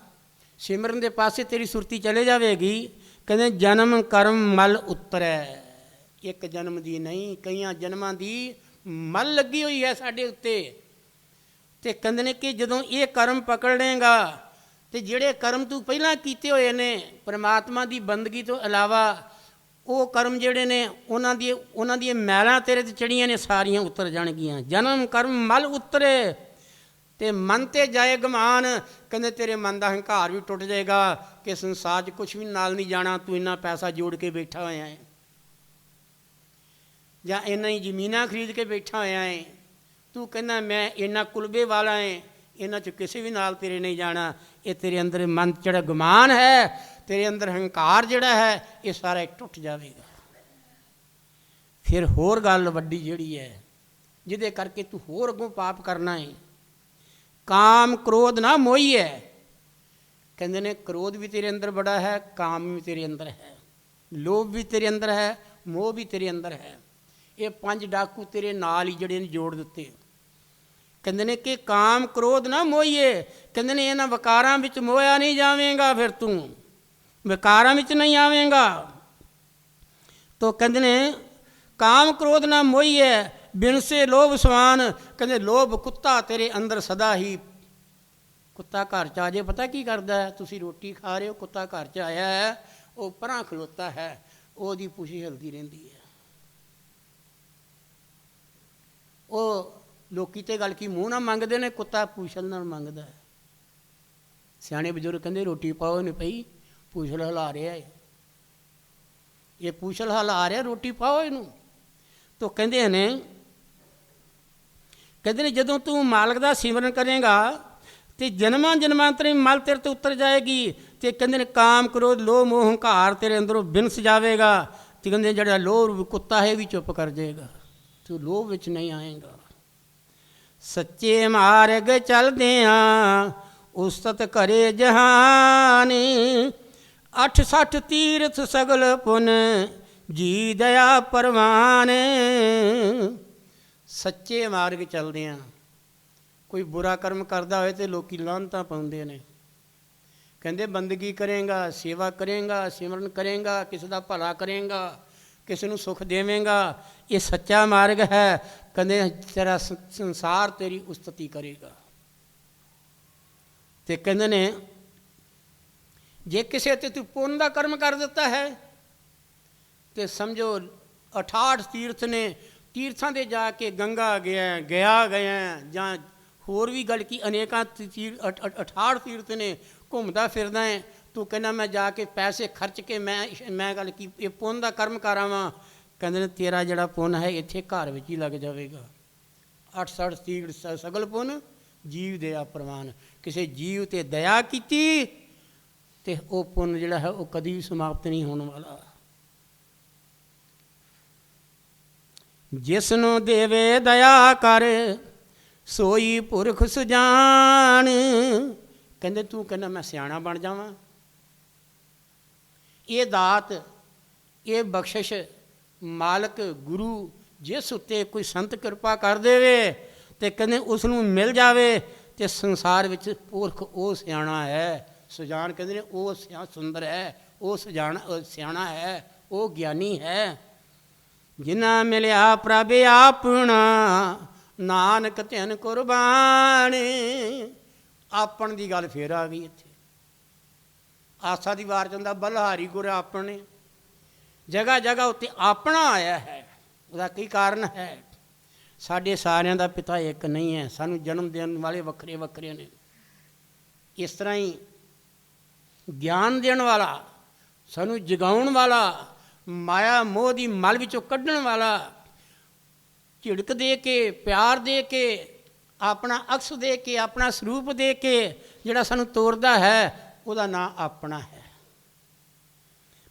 ਸਿਮਰਨ ਦੇ ਪਾਸੇ ਤੇਰੀ ਸੁਰਤੀ ਚਲੇ ਜਾਵੇਗੀ। ਕਹਿੰਦੇ ਜਨਮ ਕਰਮ ਮਲ ਉਤਰੈ। ਇੱਕ ਜਨਮ ਦੀ ਨਹੀਂ, ਕਈਆਂ ਜਨਮਾਂ ਦੀ ਮਲ ਲੱਗੀ ਹੋਈ ਹੈ ਸਾਡੇ ਉੱਤੇ। ਅਤੇ ਕਹਿੰਦੇ ਨੇ ਕਿ ਜਦੋਂ ਇਹ ਕਰਮ ਪਕੜ ਲਏਗਾ ਅਤੇ ਜਿਹੜੇ ਕਰਮ ਤੂੰ ਪਹਿਲਾਂ ਕੀਤੇ ਹੋਏ ਨੇ ਪਰਮਾਤਮਾ ਦੀ ਬੰਦਗੀ ਤੋਂ ਇਲਾਵਾ, ਉਹ ਕਰਮ ਜਿਹੜੇ ਨੇ ਉਹਨਾਂ ਦੀਆਂ ਮੈਲਾਂ ਤੇਰੇ ਤੇ ਚੜੀਆਂ ਨੇ ਸਾਰੀਆਂ ਉਤਰ ਜਾਣਗੀਆਂ। ਜਨਮ ਕਰਮ ਮਲ ਉਤਰੇ ਤੇ ਮਨ ਤੇ ਜਾਏ ਗਮਾਨ। ਕਹਿੰਦੇ ਤੇਰੇ ਮਨ ਦਾ ਹੰਕਾਰ ਵੀ ਟੁੱਟ ਜਾਏਗਾ ਕਿ ਸੰਸਾਰ 'ਚ ਕੁਛ ਵੀ ਨਾਲ ਨਹੀਂ ਜਾਣਾ, ਤੂੰ ਇੰਨਾ ਪੈਸਾ ਜੋੜ ਕੇ ਬੈਠਾ ਹੋਇਆ ਹੈ ਜਾਂ ਇੰਨਾ ਹੀ ਜ਼ਮੀਨਾਂ ਖਰੀਦ ਕੇ ਬੈਠਾ ਹੋਇਆ ਹੈ। ਤੂੰ ਕਹਿੰਦਾ ਮੈਂ ਇੰਨਾ ਕੁਲਬੇ ਵਾਲਾ ਹੈ, ਇਹਨਾਂ 'ਚ ਕਿਸੇ ਵੀ ਨਾਲ ਤੇਰੇ ਨਹੀਂ ਜਾਣਾ। ਇਹ ਤੇਰੇ ਅੰਦਰ ਮਨ ਜਿਹੜਾ ਗੁਮਾਨ ਹੈ, ਤੇਰੇ ਅੰਦਰ ਹੰਕਾਰ ਜਿਹੜਾ ਹੈ, ਇਹ ਸਾਰਾ ਟੁੱਟ ਜਾਵੇਗਾ। ਫਿਰ ਹੋਰ ਗੱਲ ਵੱਡੀ ਜਿਹੜੀ ਹੈ ਜਿਹਦੇ ਕਰਕੇ ਤੂੰ ਹੋਰ ਅੱਗੋਂ ਪਾਪ ਕਰਨਾ ਹੈ, ਕਾਮ ਕ੍ਰੋਧ ਨਾ ਮੋਹੀਏ। ਕਹਿੰਦੇ ਨੇ ਕ੍ਰੋਧ ਵੀ ਤੇਰੇ ਅੰਦਰ ਬੜਾ ਹੈ, ਕਾਮ ਵੀ ਤੇਰੇ ਅੰਦਰ ਹੈ, ਲੋਭ ਵੀ ਤੇਰੇ ਅੰਦਰ ਹੈ, ਮੋਹ ਵੀ ਤੇਰੇ ਅੰਦਰ ਹੈ। ਇਹ 5 ਡਾਕੂ ਤੇਰੇ ਨਾਲ ਹੀ ਜਿਹੜੇ ਨੇ ਜੋੜ ਦਿੱਤੇ। ਕਹਿੰਦੇ ਨੇ ਕਿ ਕਾਮ ਕ੍ਰੋਧ ਨਾ ਮੋਹੀਏ। ਕਹਿੰਦੇ ਨੇ ਇਹਨਾਂ ਵਿਕਾਰਾਂ ਵਿੱਚ ਮੋਇਆ ਨਹੀਂ ਜਾਵੇਂਗਾ, ਫਿਰ ਤੂੰ ਵਿਕਾਰਾਂ ਵਿੱਚ ਨਹੀਂ ਆਵੇਂਗਾ। ਤੋ ਕਹਿੰਦੇ ਨੇ ਕਾਮ ਕ੍ਰੋਧ ਨਾ ਮੋਹੀਏ ਬਿਨ ਸੇ ਲੋਭ ਸਵਾਨ। ਕਹਿੰਦੇ ਲੋਭ ਕੁੱਤਾ ਤੇਰੇ ਅੰਦਰ ਸਦਾ ਹੀ, ਕੁੱਤਾ ਘਰ 'ਚ ਆ ਜੇ ਪਤਾ ਕੀ ਕਰਦਾ ਹੈ? ਤੁਸੀਂ ਰੋਟੀ ਖਾ ਰਹੇ ਹੋ, ਕੁੱਤਾ ਘਰ 'ਚ ਆਇਆ ਹੈ, ਉਹ ਪਰਾਂ ਖਲੋਤਾ ਹੈ, ਉਹਦੀ ਪੁਛੀ ਹਿਲਦੀ ਰਹਿੰਦੀ ਹੈ। ਉਹ ਲੋਕੀ ਤੇ ਗੱਲ ਕੀ ਮੂੰਹ ਨਾਲ ਮੰਗਦੇ ਨੇ, ਕੁੱਤਾ ਪੂਛਲ ਨਾਲ ਮੰਗਦਾ ਹੈ। ਸਿਆਣੇ ਬਜ਼ੁਰਗ ਕਹਿੰਦੇ ਰੋਟੀ ਪਾਓ ਨਹੀਂ ਪਈ, ਪੂਛਲ ਹਿਲਾ ਰਿਹਾ ਹੈ, ਇਹ ਪੂਛਲ ਹਿਲਾ ਰਿਹਾ, ਰੋਟੀ ਪਾਓ ਇਹਨੂੰ। ਤੋ ਕਹਿੰਦੇ ਨੇ ਜਦੋਂ ਤੂੰ ਮਾਲਕ ਦਾ ਸਿਮਰਨ ਕਰੇਗਾ ਤੇ ਜਨਮਾਂ ਜਨਮਾਂਤਰੀ ਮਲ ਤੇਰੇ ਤੋਂ ਉਤਰ ਜਾਏਗੀ। ਤੇ ਕਹਿੰਦੇ ਨੇ ਕਾਮ ਕ੍ਰੋਧ ਲੋਭ ਮੋਹ ਹੰਕਾਰ ਤੇਰੇ ਅੰਦਰੋਂ ਬਿਨਸ ਜਾਵੇਗਾ। ਤੇ ਕਹਿੰਦੇ ਜਿਹੜਾ ਲੋਭ ਕੁੱਤਾ ਹੈ ਵੀ ਚੁੱਪ ਕਰ ਜਾਏਗਾ, ਤੂੰ ਲੋਭ ਵਿੱਚ ਨਹੀਂ ਆਏਗਾ। ਸੱਚੇ ਮਾਰਗ ਚਲਦਿਆਂ ਉਸਤਤ ਕਰੇ ਜਹਾਨ। 68 ਤੀਰਥ ਸਗਲ ਪੁਨ ਜੀ ਦਇਆ ਪਰਵਾਨ। ਸੱਚੇ ਮਾਰਗ ਚਲਦਿਆਂ ਕੋਈ ਬੁਰਾ ਕਰਮ ਕਰਦਾ ਹੋਏ ਤੇ ਲੋਕੀ ਲਾਹਨਤਾਂ ਪਾਉਂਦੇ ਨੇ। ਕਹਿੰਦੇ ਬੰਦਗੀ ਕਰੇਗਾ, ਸੇਵਾ ਕਰੇਗਾ, ਸਿਮਰਨ ਕਰੇਗਾ, ਕਿਸੇ ਦਾ ਭਲਾ ਕਰੇਗਾ, ਕਿਸੇ ਨੂੰ ਸੁੱਖ ਦੇਵੇਂਗਾ, ਇਹ ਸੱਚਾ ਮਾਰਗ ਹੈ। ਕਹਿੰਦੇ ਤੇਰਾ ਸੰਸਾਰ ਤੇਰੀ ਉਸਤਤੀ ਕਰੇਗਾ। ਤੇ ਕਹਿੰਦੇ ਨੇ ਜੇ ਕਿਸੇ ਤੇ ਤੂੰ ਪੁੰਨ ਦਾ ਕਰਮ ਕਰ ਦਿੱਤਾ ਹੈ ਤੇ ਸਮਝੋ 68 ਤੀਰਥ ਨੇ, ਤੀਰਥਾਂ ਦੇ ਜਾ ਕੇ ਗੰਗਾ ਗਿਆ ਜਾਂ ਹੋਰ ਵੀ ਗੱਲ ਕੀ ਅਨੇਕਾਂ 68 ਤੀਰਥ ਨੇ, ਘੁੰਮਦਾ ਫਿਰਦਾ ਹੈ। ਤੂੰ ਕਹਿੰਦਾ ਮੈਂ ਜਾ ਕੇ ਪੈਸੇ ਖਰਚ ਕੇ ਮੈਂ ਗੱਲ ਕੀ ਇਹ ਪੁੰਨ ਦਾ ਕਰਮ ਕਰਾਵਾਂ। ਕਹਿੰਦੇ ਨੇ ਤੇਰਾ ਜਿਹੜਾ ਪੁੰਨ ਹੈ ਇੱਥੇ ਘਰ ਵਿੱਚ ਹੀ ਲੱਗ ਜਾਵੇਗਾ। 68 ਤੀਰਥ ਸਗਲ ਪੁੰਨ ਜੀਵ ਦਇਆ ਪ੍ਰਵਾਨ। ਕਿਸੇ ਜੀਵ ਤੇ ਦਇਆ ਕੀਤੀ ਤੇ ਉਹ ਪੁੰਨ ਜਿਹੜਾ ਹੈ ਉਹ ਕਦੀ ਵੀ ਸਮਾਪਤ ਨਹੀਂ ਹੋਣ ਵਾਲਾ। ਜਿਸ ਨੂੰ ਦੇਵੇ ਦਇਆ ਕਰ ਸੋਈ ਪੁਰਖ ਸੁਜਾਨ। ਕਹਿੰਦੇ ਤੂੰ ਕਹਿੰਦਾ ਮੈਂ ਸਿਆਣਾ ਬਣ ਜਾਵਾਂ, ਇਹ ਦਾਤ ਇਹ ਬਖਸ਼ਿਸ਼ ਮਾਲਕ ਗੁਰੂ ਜਿਸ ਉੱਤੇ ਕੋਈ ਸੰਤ ਕਿਰਪਾ ਕਰ ਦੇਵੇ ਤੇ ਕਹਿੰਦੇ ਉਸ ਨੂੰ ਮਿਲ ਜਾਵੇ ਤੇ ਸੰਸਾਰ ਵਿੱਚ ਪੁਰਖ ਉਹ ਸਿਆਣਾ ਹੈ। ਸੁਜਾਨ ਕਹਿੰਦੇ ਨੇ ਉਹ ਸੁੰਦਰ ਹੈ, ਉਹ ਸਿਆਣਾ ਹੈ, ਉਹ ਗਿਆਨੀ ਹੈ। ਜਿਨ੍ਹਾਂ ਮਿਲਿਆ ਪ੍ਰਭ ਆਪਣਾ ਨਾਨਕ ਧਿਨ ਕੁਰਬਾਨ। ਆਪਣ ਦੀ ਗੱਲ ਫੇਰ ਆ ਗਈ ਇੱਥੇ। ਆਸਾ ਦੀ ਵਾਰ ਜਾਂਦਾ ਬਲਹਾਰੀ ਗੁਰ ਆਪਣੇ, ਜਗ੍ਹਾ ਜਗ੍ਹਾ ਉੱਤੇ ਆਪਣਾ ਆਇਆ ਹੈ। ਉਹਦਾ ਕੀ ਕਾਰਨ ਹੈ? ਸਾਡੇ ਸਾਰਿਆਂ ਦਾ ਪਿਤਾ ਇੱਕ ਨਹੀਂ ਹੈ, ਸਾਨੂੰ ਜਨਮ ਦੇਣ ਵਾਲੇ ਵੱਖਰੇ ਵੱਖਰੇ ਨੇ। ਇਸ ਤਰ੍ਹਾਂ ਹੀ ਗਿਆਨ ਦੇਣ ਵਾਲਾ, ਸਾਨੂੰ ਜਗਾਉਣ ਵਾਲਾ, ਮਾਇਆ ਮੋਹ ਦੀ ਮਲ ਵਿੱਚੋਂ ਕੱਢਣ ਵਾਲਾ, ਝਿੜਕ ਦੇ ਕੇ ਪਿਆਰ ਦੇ ਕੇ ਆਪਣਾ ਅਕਸ ਦੇ ਕੇ ਆਪਣਾ ਸਰੂਪ ਦੇ ਕੇ ਜਿਹੜਾ ਸਾਨੂੰ ਤੋਰਦਾ ਹੈ ਉਹਦਾ ਨਾਂ ਆਪਣਾ ਹੈ।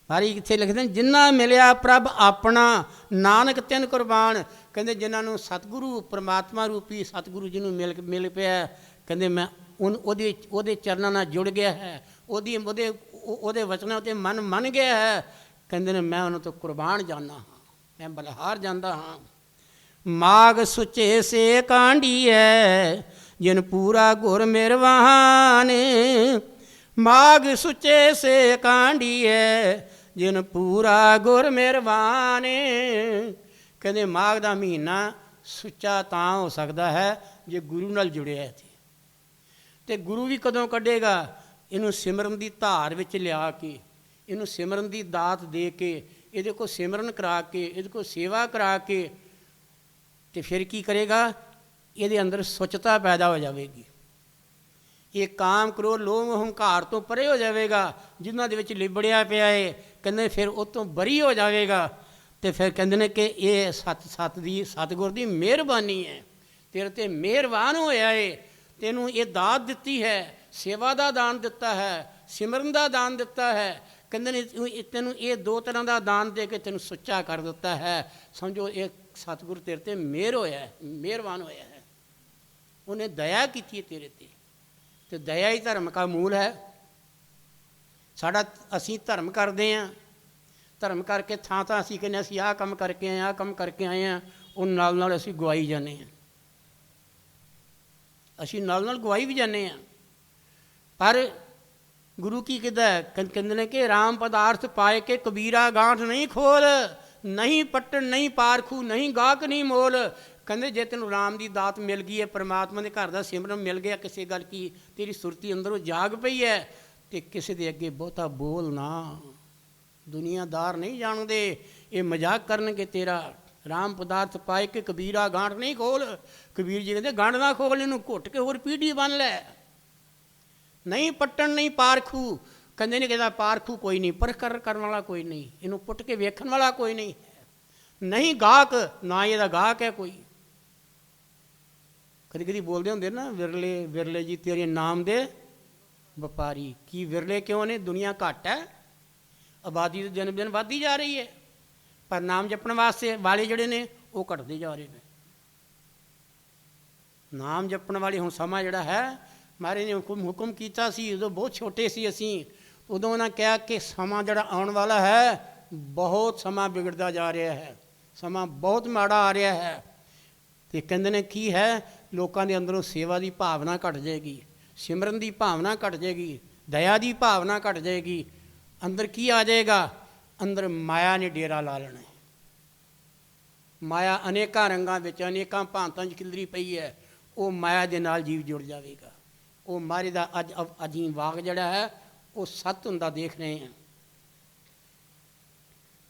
ਮਾਰੀ ਕਿੱਥੇ ਲਿਖਦੇ ਨੇ ਜਿਨ੍ਹਾਂ ਮਿਲਿਆ ਪ੍ਰਭ ਆਪਣਾ ਨਾਨਕ ਤਿਨ ਕੁਰਬਾਨ। ਕਹਿੰਦੇ ਜਿਨ੍ਹਾਂ ਨੂੰ ਸਤਿਗੁਰੂ ਪਰਮਾਤਮਾ ਰੂਪੀ ਸਤਿਗੁਰੂ ਜਿਹਨੂੰ ਮਿਲ ਪਿਆ, ਕਹਿੰਦੇ ਮੈਂ ਉਹਦੇ ਚਰਨਾਂ ਨਾਲ ਜੁੜ ਗਿਆ ਹੈ, ਉਹਦੇ ਵਚਨਾਂ ਉੱਤੇ ਮਨ ਮੰਨ ਗਿਆ ਹੈ। ਕਹਿੰਦੇ ਨੇ ਮੈਂ ਉਹਨਾਂ ਤੋਂ ਕੁਰਬਾਨ ਜਾਂਦਾ ਹਾਂ, ਮੈਂ ਬਲਿਹਾਰ ਜਾਂਦਾ ਹਾਂ। ਮਾਗ ਸੁੱਚੇ ਸੇ ਕਾਂਢੀਐ ਜਿਨ ਪੂਰਾ ਗੁਰ ਮਿਰਵਾਨ। ਮਾਗ ਸੁੱਚੇ ਸੇ ਕਾਂਢੀਐ ਜਿਨ ਪੂਰਾ ਗੁਰ ਮਿਰਵਾਨ। ਕਹਿੰਦੇ ਮਾਘ ਦਾ ਮਹੀਨਾ ਸੁੱਚਾ ਤਾਂ ਹੋ ਸਕਦਾ ਹੈ ਜੇ ਗੁਰੂ ਨਾਲ ਜੁੜਿਆ ਇੱਥੇ। ਤੇ ਗੁਰੂ ਵੀ ਕਦੋਂ ਕੱਢੇਗਾ? ਇਹਨੂੰ ਸਿਮਰਨ ਦੀ ਧਾਰ ਵਿੱਚ ਲਿਆ ਕੇ, ਇਹਨੂੰ ਸਿਮਰਨ ਦੀ ਦਾਤ ਦੇ ਕੇ, ਇਹਦੇ ਕੋਲ ਸਿਮਰਨ ਕਰਾ ਕੇ, ਇਹਦੇ ਕੋਲ ਸੇਵਾ ਕਰਾ ਕੇ, ਤੇ ਫਿਰ ਕੀ ਕਰੇਗਾ? ਇਹਦੇ ਅੰਦਰ ਸੁੱਚਤਾ ਪੈਦਾ ਹੋ ਜਾਵੇਗੀ। ਇਹ ਕਾਮ ਕ੍ਰੋਧ ਲੋਭ ਹੰਕਾਰ ਤੋਂ ਪਰੇ ਹੋ ਜਾਵੇਗਾ। ਜਿਨ੍ਹਾਂ ਦੇ ਵਿੱਚ ਲਿਬੜਿਆ ਪਿਆ ਏ, ਕਹਿੰਦੇ ਫਿਰ ਉਹ ਤੋਂ ਬਰੀ ਹੋ ਜਾਵੇਗਾ। ਤੇ ਫਿਰ ਕਹਿੰਦੇ ਨੇ ਕਿ ਇਹ ਸਤਿਗੁਰ ਦੀ ਮਿਹਰਬਾਨੀ ਹੈ, ਤੇਰੇ 'ਤੇ ਮਿਹਰਬਾਨ ਹੋਇਆ ਏ, ਤੈਨੂੰ ਇਹ ਦਾਤ ਦਿੱਤੀ ਹੈ, ਸੇਵਾ ਦਾ ਦਾਨ ਦਿੱਤਾ ਹੈ, ਸਿਮਰਨ ਦਾ ਦਾਨ ਦਿੱਤਾ ਹੈ। ਕਹਿੰਦੇ ਨੇ ਤੈਨੂੰ ਇਹ ਦੋ ਤਰ੍ਹਾਂ ਦਾ ਦਾਨ ਦੇ ਕੇ ਤੈਨੂੰ ਸੁੱਚਾ ਕਰ ਦਿੱਤਾ ਹੈ। ਸਮਝੋ ਇਹ ਸਤਿਗੁਰ ਤੇਰੇ 'ਤੇ ਮਿਹਰ ਹੋਇਆ ਹੈ, ਮਿਹਰਬਾਨ ਹੋਇਆ ਹੈ, ਉਹਨੇ ਦਇਆ ਕੀਤੀ ਤੇਰੇ 'ਤੇ। ਤੇ ਦਇਆ ਹੀ ਧਰਮ ਦਾ ਮੂਲ ਹੈ। ਸਾਡਾ ਅਸੀਂ ਧਰਮ ਕਰਦੇ ਹਾਂ, ਧਰਮ ਕਰਕੇ ਥਾਂ ਥਾਂ ਅਸੀਂ ਕਹਿੰਦੇ ਅਸੀਂ ਆਹ ਕੰਮ ਕਰਕੇ ਆਏ, ਆਹ ਕੰਮ ਕਰਕੇ ਆਏ ਹਾਂ, ਉਹ ਨਾਲ ਨਾਲ ਅਸੀਂ ਗਵਾਈ ਜਾਂਦੇ ਹਾਂ, ਅਸੀਂ ਨਾਲ ਨਾਲ ਗਵਾਈ ਵੀ ਜਾਂਦੇ ਹਾਂ। ਪਰ ਗੁਰੂ ਕੀ ਕਹਿੰਦਾ? ਕਹਿੰਦੇ ਨੇ ਕਿ ਰਾਮ ਪਦਾਰਥ ਪਾਏ ਕੇ ਕਬੀਰਾ ਗਾਂਠ ਨਹੀਂ ਖੋਲ, ਨਹੀਂ ਪੱਟਣ ਨਹੀਂ ਪਾਰਖੂ, ਨਹੀਂ ਗਾਹਕ ਨਹੀਂ ਮੋਲ। ਕਹਿੰਦੇ ਜੇ ਤੈਨੂੰ ਰਾਮ ਦੀ ਦਾਤ ਮਿਲ ਗਈ ਹੈ, ਪਰਮਾਤਮਾ ਦੇ ਘਰ ਦਾ ਸਿਮਰਨ ਮਿਲ ਗਿਆ, ਕਿਸੇ ਗੱਲ ਕੀ ਤੇਰੀ ਸੁਰਤੀ ਅੰਦਰੋਂ ਜਾਗ ਪਈ ਹੈ, ਤੇ ਕਿਸੇ ਦੇ ਅੱਗੇ ਬਹੁਤਾ ਬੋਲ ਨਾ। ਦੁਨੀਆਦਾਰ ਨਹੀਂ ਜਾਣਦੇ, ਇਹ ਮਜ਼ਾਕ ਕਰਨਗੇ ਤੇਰਾ। ਰਾਮ ਪਦਾਰਥ ਪਾਏ ਕਿ ਕਬੀਰਾ ਗਾਂਠ ਨਹੀਂ ਖੋਲ। ਕਬੀਰ ਜੀ ਕਹਿੰਦੇ ਗੰਢ ਨਾ ਖੋਲ, ਇਹਨੂੰ ਘੁੱਟ ਕੇ ਹੋਰ ਪੀੜੀ ਬੰਨ ਲੈ। ਨਹੀਂ ਪੱਟਣ ਨਹੀਂ ਪਾਰਖੂ, ਕਹਿੰਦੇ ਨੇ ਕਹਿੰਦਾ ਪਾਰਖੂ ਕੋਈ ਨਹੀਂ, ਪਰਖ ਕਰਨ ਵਾਲਾ ਕੋਈ ਨਹੀਂ, ਇਹਨੂੰ ਪੁੱਟ ਕੇ ਵੇਖਣ ਵਾਲਾ ਕੋਈ ਨਹੀਂ। ਨਹੀਂ ਗਾਹਕ, ਨਾ ਇਹਦਾ ਗਾਹਕ ਹੈ ਕੋਈ। ਕਦੀ ਕਦੀ ਬੋਲਦੇ ਹੁੰਦੇ ਨਾ, ਵਿਰਲੇ ਵਿਰਲੇ ਜੀ ਤੇਰੇ ਨਾਮ ਦੇ ਵਪਾਰੀ। ਕੀ ਵਿਰਲੇ ਕਿਉਂ ਨੇ? ਦੁਨੀਆ ਘੱਟ ਹੈ, ਆਬਾਦੀ ਦੇ ਦਿਨ ਦਿਨ ਵੱਧਦੀ ਜਾ ਰਹੀ ਹੈ, ਪਰ ਨਾਮ ਜਪਣ ਵਾਸਤੇ ਵਾਲੇ ਜਿਹੜੇ ਨੇ ਉਹ ਘਟਦੇ ਜਾ ਰਹੇ ਨੇ। ਨਾਮ ਜਪਣ ਵਾਲੇ ਹੁਣ ਸਮਾਂ ਜਿਹੜਾ ਹੈ, ਮਹਾਰਾਜ ਨੇ ਹੁਕਮ ਕੀਤਾ ਸੀ, ਉਦੋਂ ਬਹੁਤ ਛੋਟੇ ਸੀ ਅਸੀਂ, ਉਦੋਂ ਉਹਨਾਂ ਕਿਹਾ ਕਿ ਸਮਾਂ ਜਿਹੜਾ ਆਉਣ ਵਾਲਾ ਹੈ, ਬਹੁਤ ਸਮਾਂ ਵਿਗੜਦਾ ਜਾ ਰਿਹਾ ਹੈ, ਸਮਾਂ ਬਹੁਤ ਮਾੜਾ ਆ ਰਿਹਾ ਹੈ। ਤੇ ਕਹਿੰਦੇ ਨੇ ਕੀ ਹੈ? ਲੋਕਾਂ ਦੇ ਅੰਦਰੋਂ ਸੇਵਾ ਦੀ ਭਾਵਨਾ ਘਟ ਜਾਏਗੀ, ਸਿਮਰਨ ਦੀ ਭਾਵਨਾ ਘਟ ਜਾਏਗੀ, ਦਇਆ ਦੀ ਭਾਵਨਾ ਘਟ ਜਾਏਗੀ। ਅੰਦਰ ਕੀ ਆ ਜਾਏਗਾ? ਅੰਦਰ ਮਾਇਆ ਨੇ ਡੇਰਾ ਲਾ ਲੈਣਾ ਹੈ। ਮਾਇਆ ਅਨੇਕਾਂ ਰੰਗਾਂ ਵਿੱਚ, ਅਨੇਕਾਂ ਭਾਂਤਾਂ 'ਚ ਖਿਲਰੀ ਪਈ ਹੈ। ਉਹ ਮਾਇਆ ਦੇ ਨਾਲ ਜੀਵ ਜੁੜ ਜਾਵੇਗਾ। ਉਹ ਮਹਾਰਾਜ ਦਾ ਅੱਜ ਅਜੀਮ ਵਾਕ ਜਿਹੜਾ ਹੈ, ਉਹ ਸੱਤ ਹੁੰਦਾ ਦੇਖ ਰਹੇ ਹਾਂ।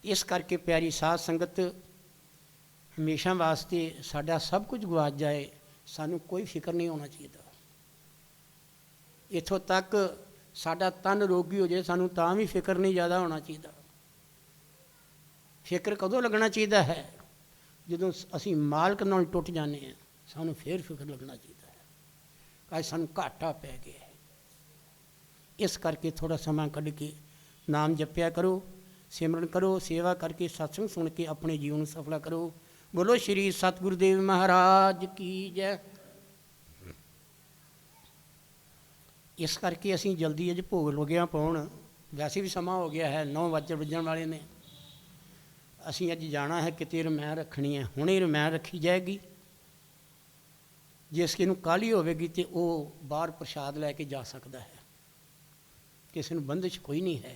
ਇਸ ਕਰਕੇ ਪਿਆਰੀ ਸਾਧ ਸੰਗਤ, ਹਮੇਸ਼ਾ ਵਾਸਤੇ ਸਾਡਾ ਸਭ ਕੁਝ ਗਵਾਚ ਜਾਏ, ਸਾਨੂੰ ਕੋਈ ਫਿਕਰ ਨਹੀਂ ਹੋਣਾ ਚਾਹੀਦਾ। ਇੱਥੋਂ ਤੱਕ ਸਾਡਾ ਤਨ ਰੋਗੀ ਹੋ ਜਾਏ, ਸਾਨੂੰ ਤਾਂ ਵੀ ਫਿਕਰ ਨਹੀਂ ਜ਼ਿਆਦਾ ਹੋਣਾ ਚਾਹੀਦਾ। ਫਿਕਰ ਕਦੋਂ ਲੱਗਣਾ ਚਾਹੀਦਾ ਹੈ? ਜਦੋਂ ਅਸੀਂ ਮਾਲਕ ਨਾਲ ਟੁੱਟ ਜਾਂਦੇ ਹਾਂ, ਸਾਨੂੰ ਫਿਰ ਫਿਕਰ ਲੱਗਣਾ ਚਾਹੀਦਾ ਹੈ ਕਿ ਸਾਨੂੰ ਘਾਟਾ ਪੈ ਗਿਆ ਹੈ। ਇਸ ਕਰਕੇ ਥੋੜ੍ਹਾ ਸਮਾਂ ਕੱਢ ਕੇ ਨਾਮ ਜਪਿਆ ਕਰੋ, ਸਿਮਰਨ ਕਰੋ, ਸੇਵਾ ਕਰਕੇ ਸਤਸੰਗ ਸੁਣ ਕੇ ਆਪਣੇ ਜੀਵਨ ਨੂੰ ਸਫਲਾ ਕਰੋ। ਬੋਲੋ ਸ਼੍ਰੀ ਸਤਿਗੁਰੂ ਦੇਵ ਮਹਾਰਾਜ ਕੀ ਜੈ। ਇਸ ਕਰਕੇ ਅਸੀਂ ਜਲਦੀ ਅੱਜ ਭੋਗ ਲੱਗਿਆ ਪਾਉਣ। ਵੈਸੇ ਵੀ ਸਮਾਂ ਹੋ ਗਿਆ ਹੈ, 9 ਵੱਜਣ ਵਾਲੇ ਨੇ। ਅਸੀਂ ਅੱਜ ਜਾਣਾ ਹੈ ਕਿਤੇ, ਰਮਾਇਣ ਰੱਖਣੀ ਹੈ, ਹੁਣੇ ਰਮਾਇਣ ਰੱਖੀ ਜਾਏਗੀ। ਜਿਸ ਨੂੰ ਕਾਹਲੀ ਹੋਵੇਗੀ ਤਾਂ ਉਹ ਬਾਹਰ ਪ੍ਰਸ਼ਾਦ ਲੈ ਕੇ ਜਾ ਸਕਦਾ ਹੈ, ਕਿਸੇ ਨੂੰ ਬੰਦਿਸ਼ ਕੋਈ ਨਹੀਂ ਹੈ।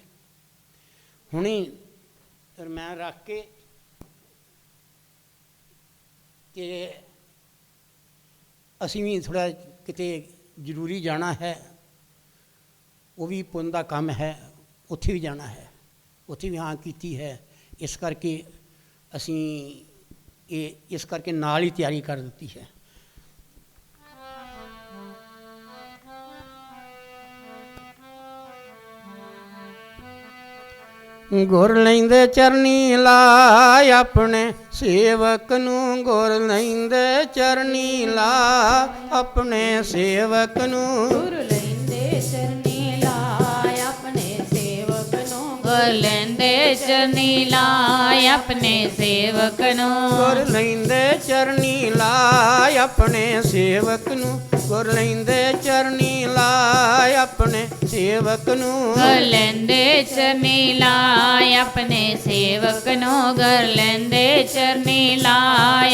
ਹੁਣੇ ਰਮਾਇਣ ਰੱਖ ਕੇ ਤੇ ਅਸੀਂ ਵੀ ਥੋੜ੍ਹਾ ਕਿਤੇ ਜ਼ਰੂਰੀ ਜਾਣਾ ਹੈ, ਉਹ ਵੀ ਪੁੰਨ ਦਾ ਕੰਮ ਹੈ, ਉੱਥੇ ਵੀ ਜਾਣਾ ਹੈ, ਉੱਥੇ ਵੀ ਹਾਂ ਕੀਤੀ ਹੈ। ਇਸ ਕਰਕੇ ਅਸੀਂ ਇਸ ਕਰਕੇ ਨਾਲ ਹੀ ਤਿਆਰੀ ਕਰ ਦਿੱਤੀ ਹੈ। ਗੁਰ ਲੈਂਦੇ ਚਰਨੀ ਲਾ ਆਪਣੇ ਸੇਵਕ ਨੂੰ, ਗੁਰ ਲੈਂਦੇ ਚਰਨੀ ਲਾ ਆਪਣੇ ਸੇਵਕ ਨੂੰ, ਗੁਰ ਲੈਂਦੇ ਚਰਨੀ ਲਾ ਆਪਣੇ ਸੇਵਕ ਨੂੰ, ਗੁਰ ਲੈਂਦੇ ਚਰਨੀ ਲਾ ਆਪਣੇ ਸੇਵਕ ਨੂੰ, ਗੁਰ ਲੈਂਦੇ ਚਰਨੀ ਲਾ ਆਪਣੇ ਸੇਵਕ ਨੂੰ, ਗੁਰ ਲੈਂਦੇ ਚਰਨੀ ਲਾ ਆਪਣੇ ਸੇਵਕ ਨੂੰ, ਗੁਰ ਲੈਂਦੇ ਚਰਨੀ ਲਾ ਆਪਣੇ ਸੇਵਕ ਨੂੰ, ਗੁਰ ਲੈਂਦੇ ਚਰਨੀ ਲਾ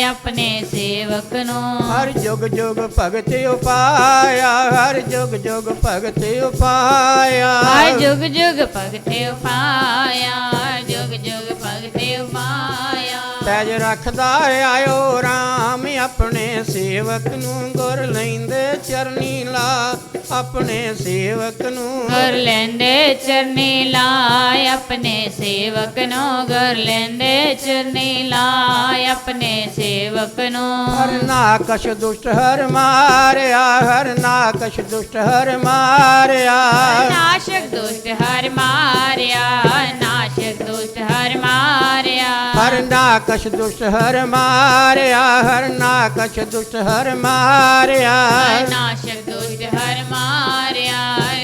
ਆਪਣੇ ਸੇਵਕ ਨੂੰ। ਹਰ ਜੁਗ ਜੁਗ ਭਗਤ ਉਪਾਇਆ, ਹਰ ਜੁਗ ਜੁਗ ਭਗਤ ਉਪਾਇਆ, ਹਰ ਜੁਗ ਜੁਗ ਭਗਤ ਉਪਾਇਆ, ਜੁਗ ਜੁਗ ਭਗਤ ਉਪਾਇਆ, ਪੈਜ ਰੱਖਦਾ ਆਇਓ ਰਾਮ ਆਪਣੇ ਸੇਵਕ ਨੂੰ ਗੁਰ ਲੈਂਦੇ ਚਰਨੀ ਲਾ ਆਪਣੇ ਸੇਵਕ ਨੂੰ ਗੁਰ ਲੈਂਦੇ ਚਰਨੀ ਲਾਇ ਆਪਣੇ ਸੇਵਕ ਨੂੰ ਗੁਰ ਲੈਂਦੇ ਚਰਨੀ ਲਾਇ ਆਪਣੇ ਸੇਵਕ ਨੂੰ ਹਰ ਨਾਕਸ਼ ਦੁਸ਼ਟ ਹਰ ਮਾਰਿਆ ਹਰ ਨਾਕਸ਼ ਦੁਸ਼ਟ ਹਰ ਮਾਰਿਆ ਨਾਸ਼ਕ ਦੁਸ਼ਟ ਹਰ ਮਾਰਿਆ ਨਾਸ਼ਕ ਦੁਸ਼ਟ ਹਰ ਮਾਰਿਆ ਹਰ ਨਾਕਸ਼ ਦੁਸ਼ਟ ਹਰ ਮਾਰਿਆ ਹਰ ਨਾਕਸ਼ ਦੁਸ਼ਟ ਹਰ ਮਾਰਿਆ ਨਾਸ਼ਕ ਦੁਸ਼ਟ ਹਰ ਮਾਰਿਆ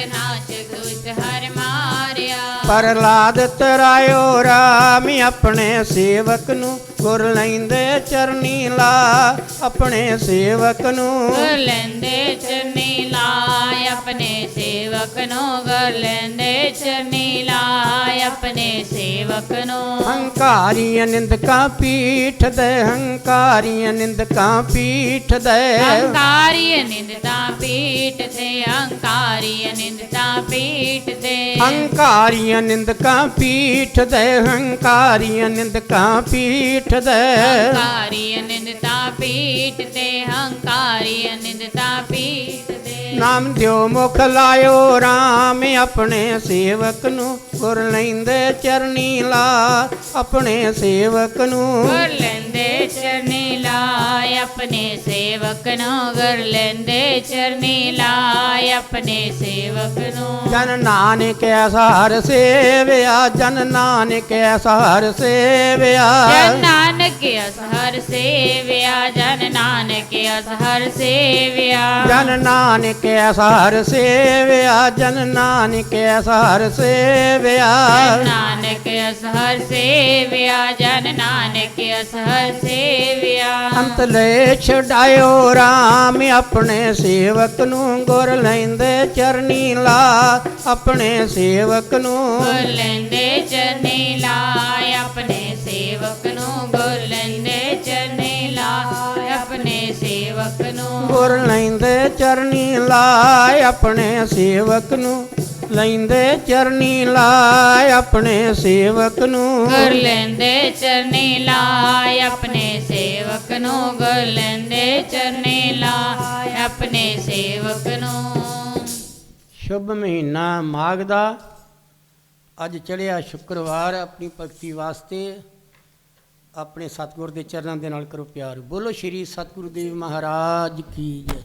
ਨਾਸ਼ਕ ਦੁਸ਼ਟ ਹਰ ਮਾਰਿਆ ਪ੍ਰਹਲਾਦ ਤਰਾਇਓ ਰਾਮ ਆਪਣੇ ਸੇਵਕ ਨੂੰ ਗੁਰ ਲੈਂਦੇ ਚਰਨੀ ਲਾ ਆਪਣੇ ਸੇਵਕ ਨੂੰ ਗੁਰ ਲੈਂਦੇ ਚਰਨੀ ਲਾਇ ਆਪਣੇ ਸੇਵਕ ਨੂੰ ਗੁਰ ਲੈਂਦੇ ਚਰਨੀ ਲਾਇ ਆਪਣੇ ਸੇਵਕ ਨੂੰ ਹੰਕਾਰੀ ਨਿੰਦਕਾਂ ਪੀਠ ਦੇ ਹੰਕਾਰੀ ਨਿੰਦਕਾਂ ਪੀਠ ਦੇ ਹੰਕਾਰੀ ਨਿੰਦਤਾ ਪੀਠ ਤੇ ਹੰਕਾਰੀ ਨਿੰਦਤਾ ਪੀਠ ਤੇ ਹੰਕਾਰੀ ਨਿੰਦਕਾਂ ਪੀਠ ਦੇ ਹੰਕਾਰੀ ਨਿੰਦਕਾਂ ਪੀਠ ਦੇ ਹੰਕਾਰੀ ਨਿੰਦਤਾ ਪੀਠ ਤੇ ਹੰਕਾਰੀ ਨਿੰਦਤਾ ਪੀਠ ਤੇ ਨਾਮ ਦਿਓ ਮੁਖ ਲਾਇਓ ਰਾਮ ਆਪਣੇ ਸੇਵਕ ਨੂੰ ਗੁਰ ਲੈਂਦੇ ਚਰਨੀ ਲਾ ਆਪਣੇ ਸੇਵਕ ਨੂੰ ਗੁਰ ਲੈਂਦੇ ਚਰਨੀ ਲਾਇ ਆਪਣੇ ਸੇਵਕ ਨੂੰ ਗੁਰ ਲੈਂਦੇ ਚਰਨੀ ਲਾਇ ਆਪਣੇ ਸੇਵਕ ਨੂੰ ਜਨ ਨਾਨਕ ਐਸਾ ਹਰ ਸੇਵਿਆ ਜਨ ਨਾਨਕ ਐਸਾ ਹਰ ਸੇਵਿਆ ਜਨ ਨਾਨਕ ਅਸਹਰ ਸੇਵਿਆ ਜਨ ਨਾਨਕ ਅਸਹਰ ਸੇਵਿਆ ਜਨ ਨਾਨਕ ਐਸਾ ਹਰ ਸੇਵਿਆ ਜਨ ਨਾਨਕ ਐਸਾ ਹਰ ਸੇਵਿਆ ਜਨ ਨਾਨਕ ਅਸਹਰ ਸੇਵਿਆ ਜਨ ਨਾਨਕ ਅਸਹਰ ਸੇਵਿਆ ਅੰਤ ਲੈ ਛਡਾਇਓ ਰਾਮ ਆਪਣੇ ਸੇਵਕ ਨੂੰ ਗੁਰ ਲੈਂਦੇ ਚਰਨੀ ਲਾ ਆਪਣੇ ਸੇਵਕ ਨੂੰ ਗੁਰ ਲੈਂਦੇ ਚਰਨੀ ਲਾਇ ਆਪਣੇ ਸੇਵਕ ਨੂੰ ਗੁਰ ਲੈਂਦੇ ਚਰਨੀ ਲਾਇ ਆਪਣੇ ਸੇਵਕ ਨੂੰ ਗੁਰ ਲੈਂਦੇ ਚਰਨੀ ਲਾਇ ਆਪਣੇ ਸੇਵਕ ਨੂੰ ਲੈਂਦੇ ਚਰਨੀ ਲਾਇ ਆਪਣੇ ਸੇਵਕ ਨੂੰ ਗੁਰ ਲੈਂਦੇ ਚਰਨੀ ਲਾਇ ਆਪਣੇ ਸੇਵਕ ਨੂੰ ਗੁਰ ਲੈਂਦੇ ਚਰਨੀ ਲਾਇ ਆਪਣੇ ਸੇਵਕ ਨੂੰ ਸ਼ੁਭ ਮਹੀਨਾ ਮਾਘ ਦਾ ਅੱਜ ਚੜ੍ਹਿਆ ਸ਼ੁੱਕਰਵਾਰ ਆਪਣੀ ਭਗਤੀ ਵਾਸਤੇ ਆਪਣੇ ਸਤਿਗੁਰ ਦੇ ਚਰਨਾਂ ਦੇ ਨਾਲ ਕਰੋ ਪਿਆਰ ਬੋਲੋ ਸ਼੍ਰੀ ਸਤਿਗੁਰੂ ਦੇਵ ਮਹਾਰਾਜ ਕੀ ਜੈ।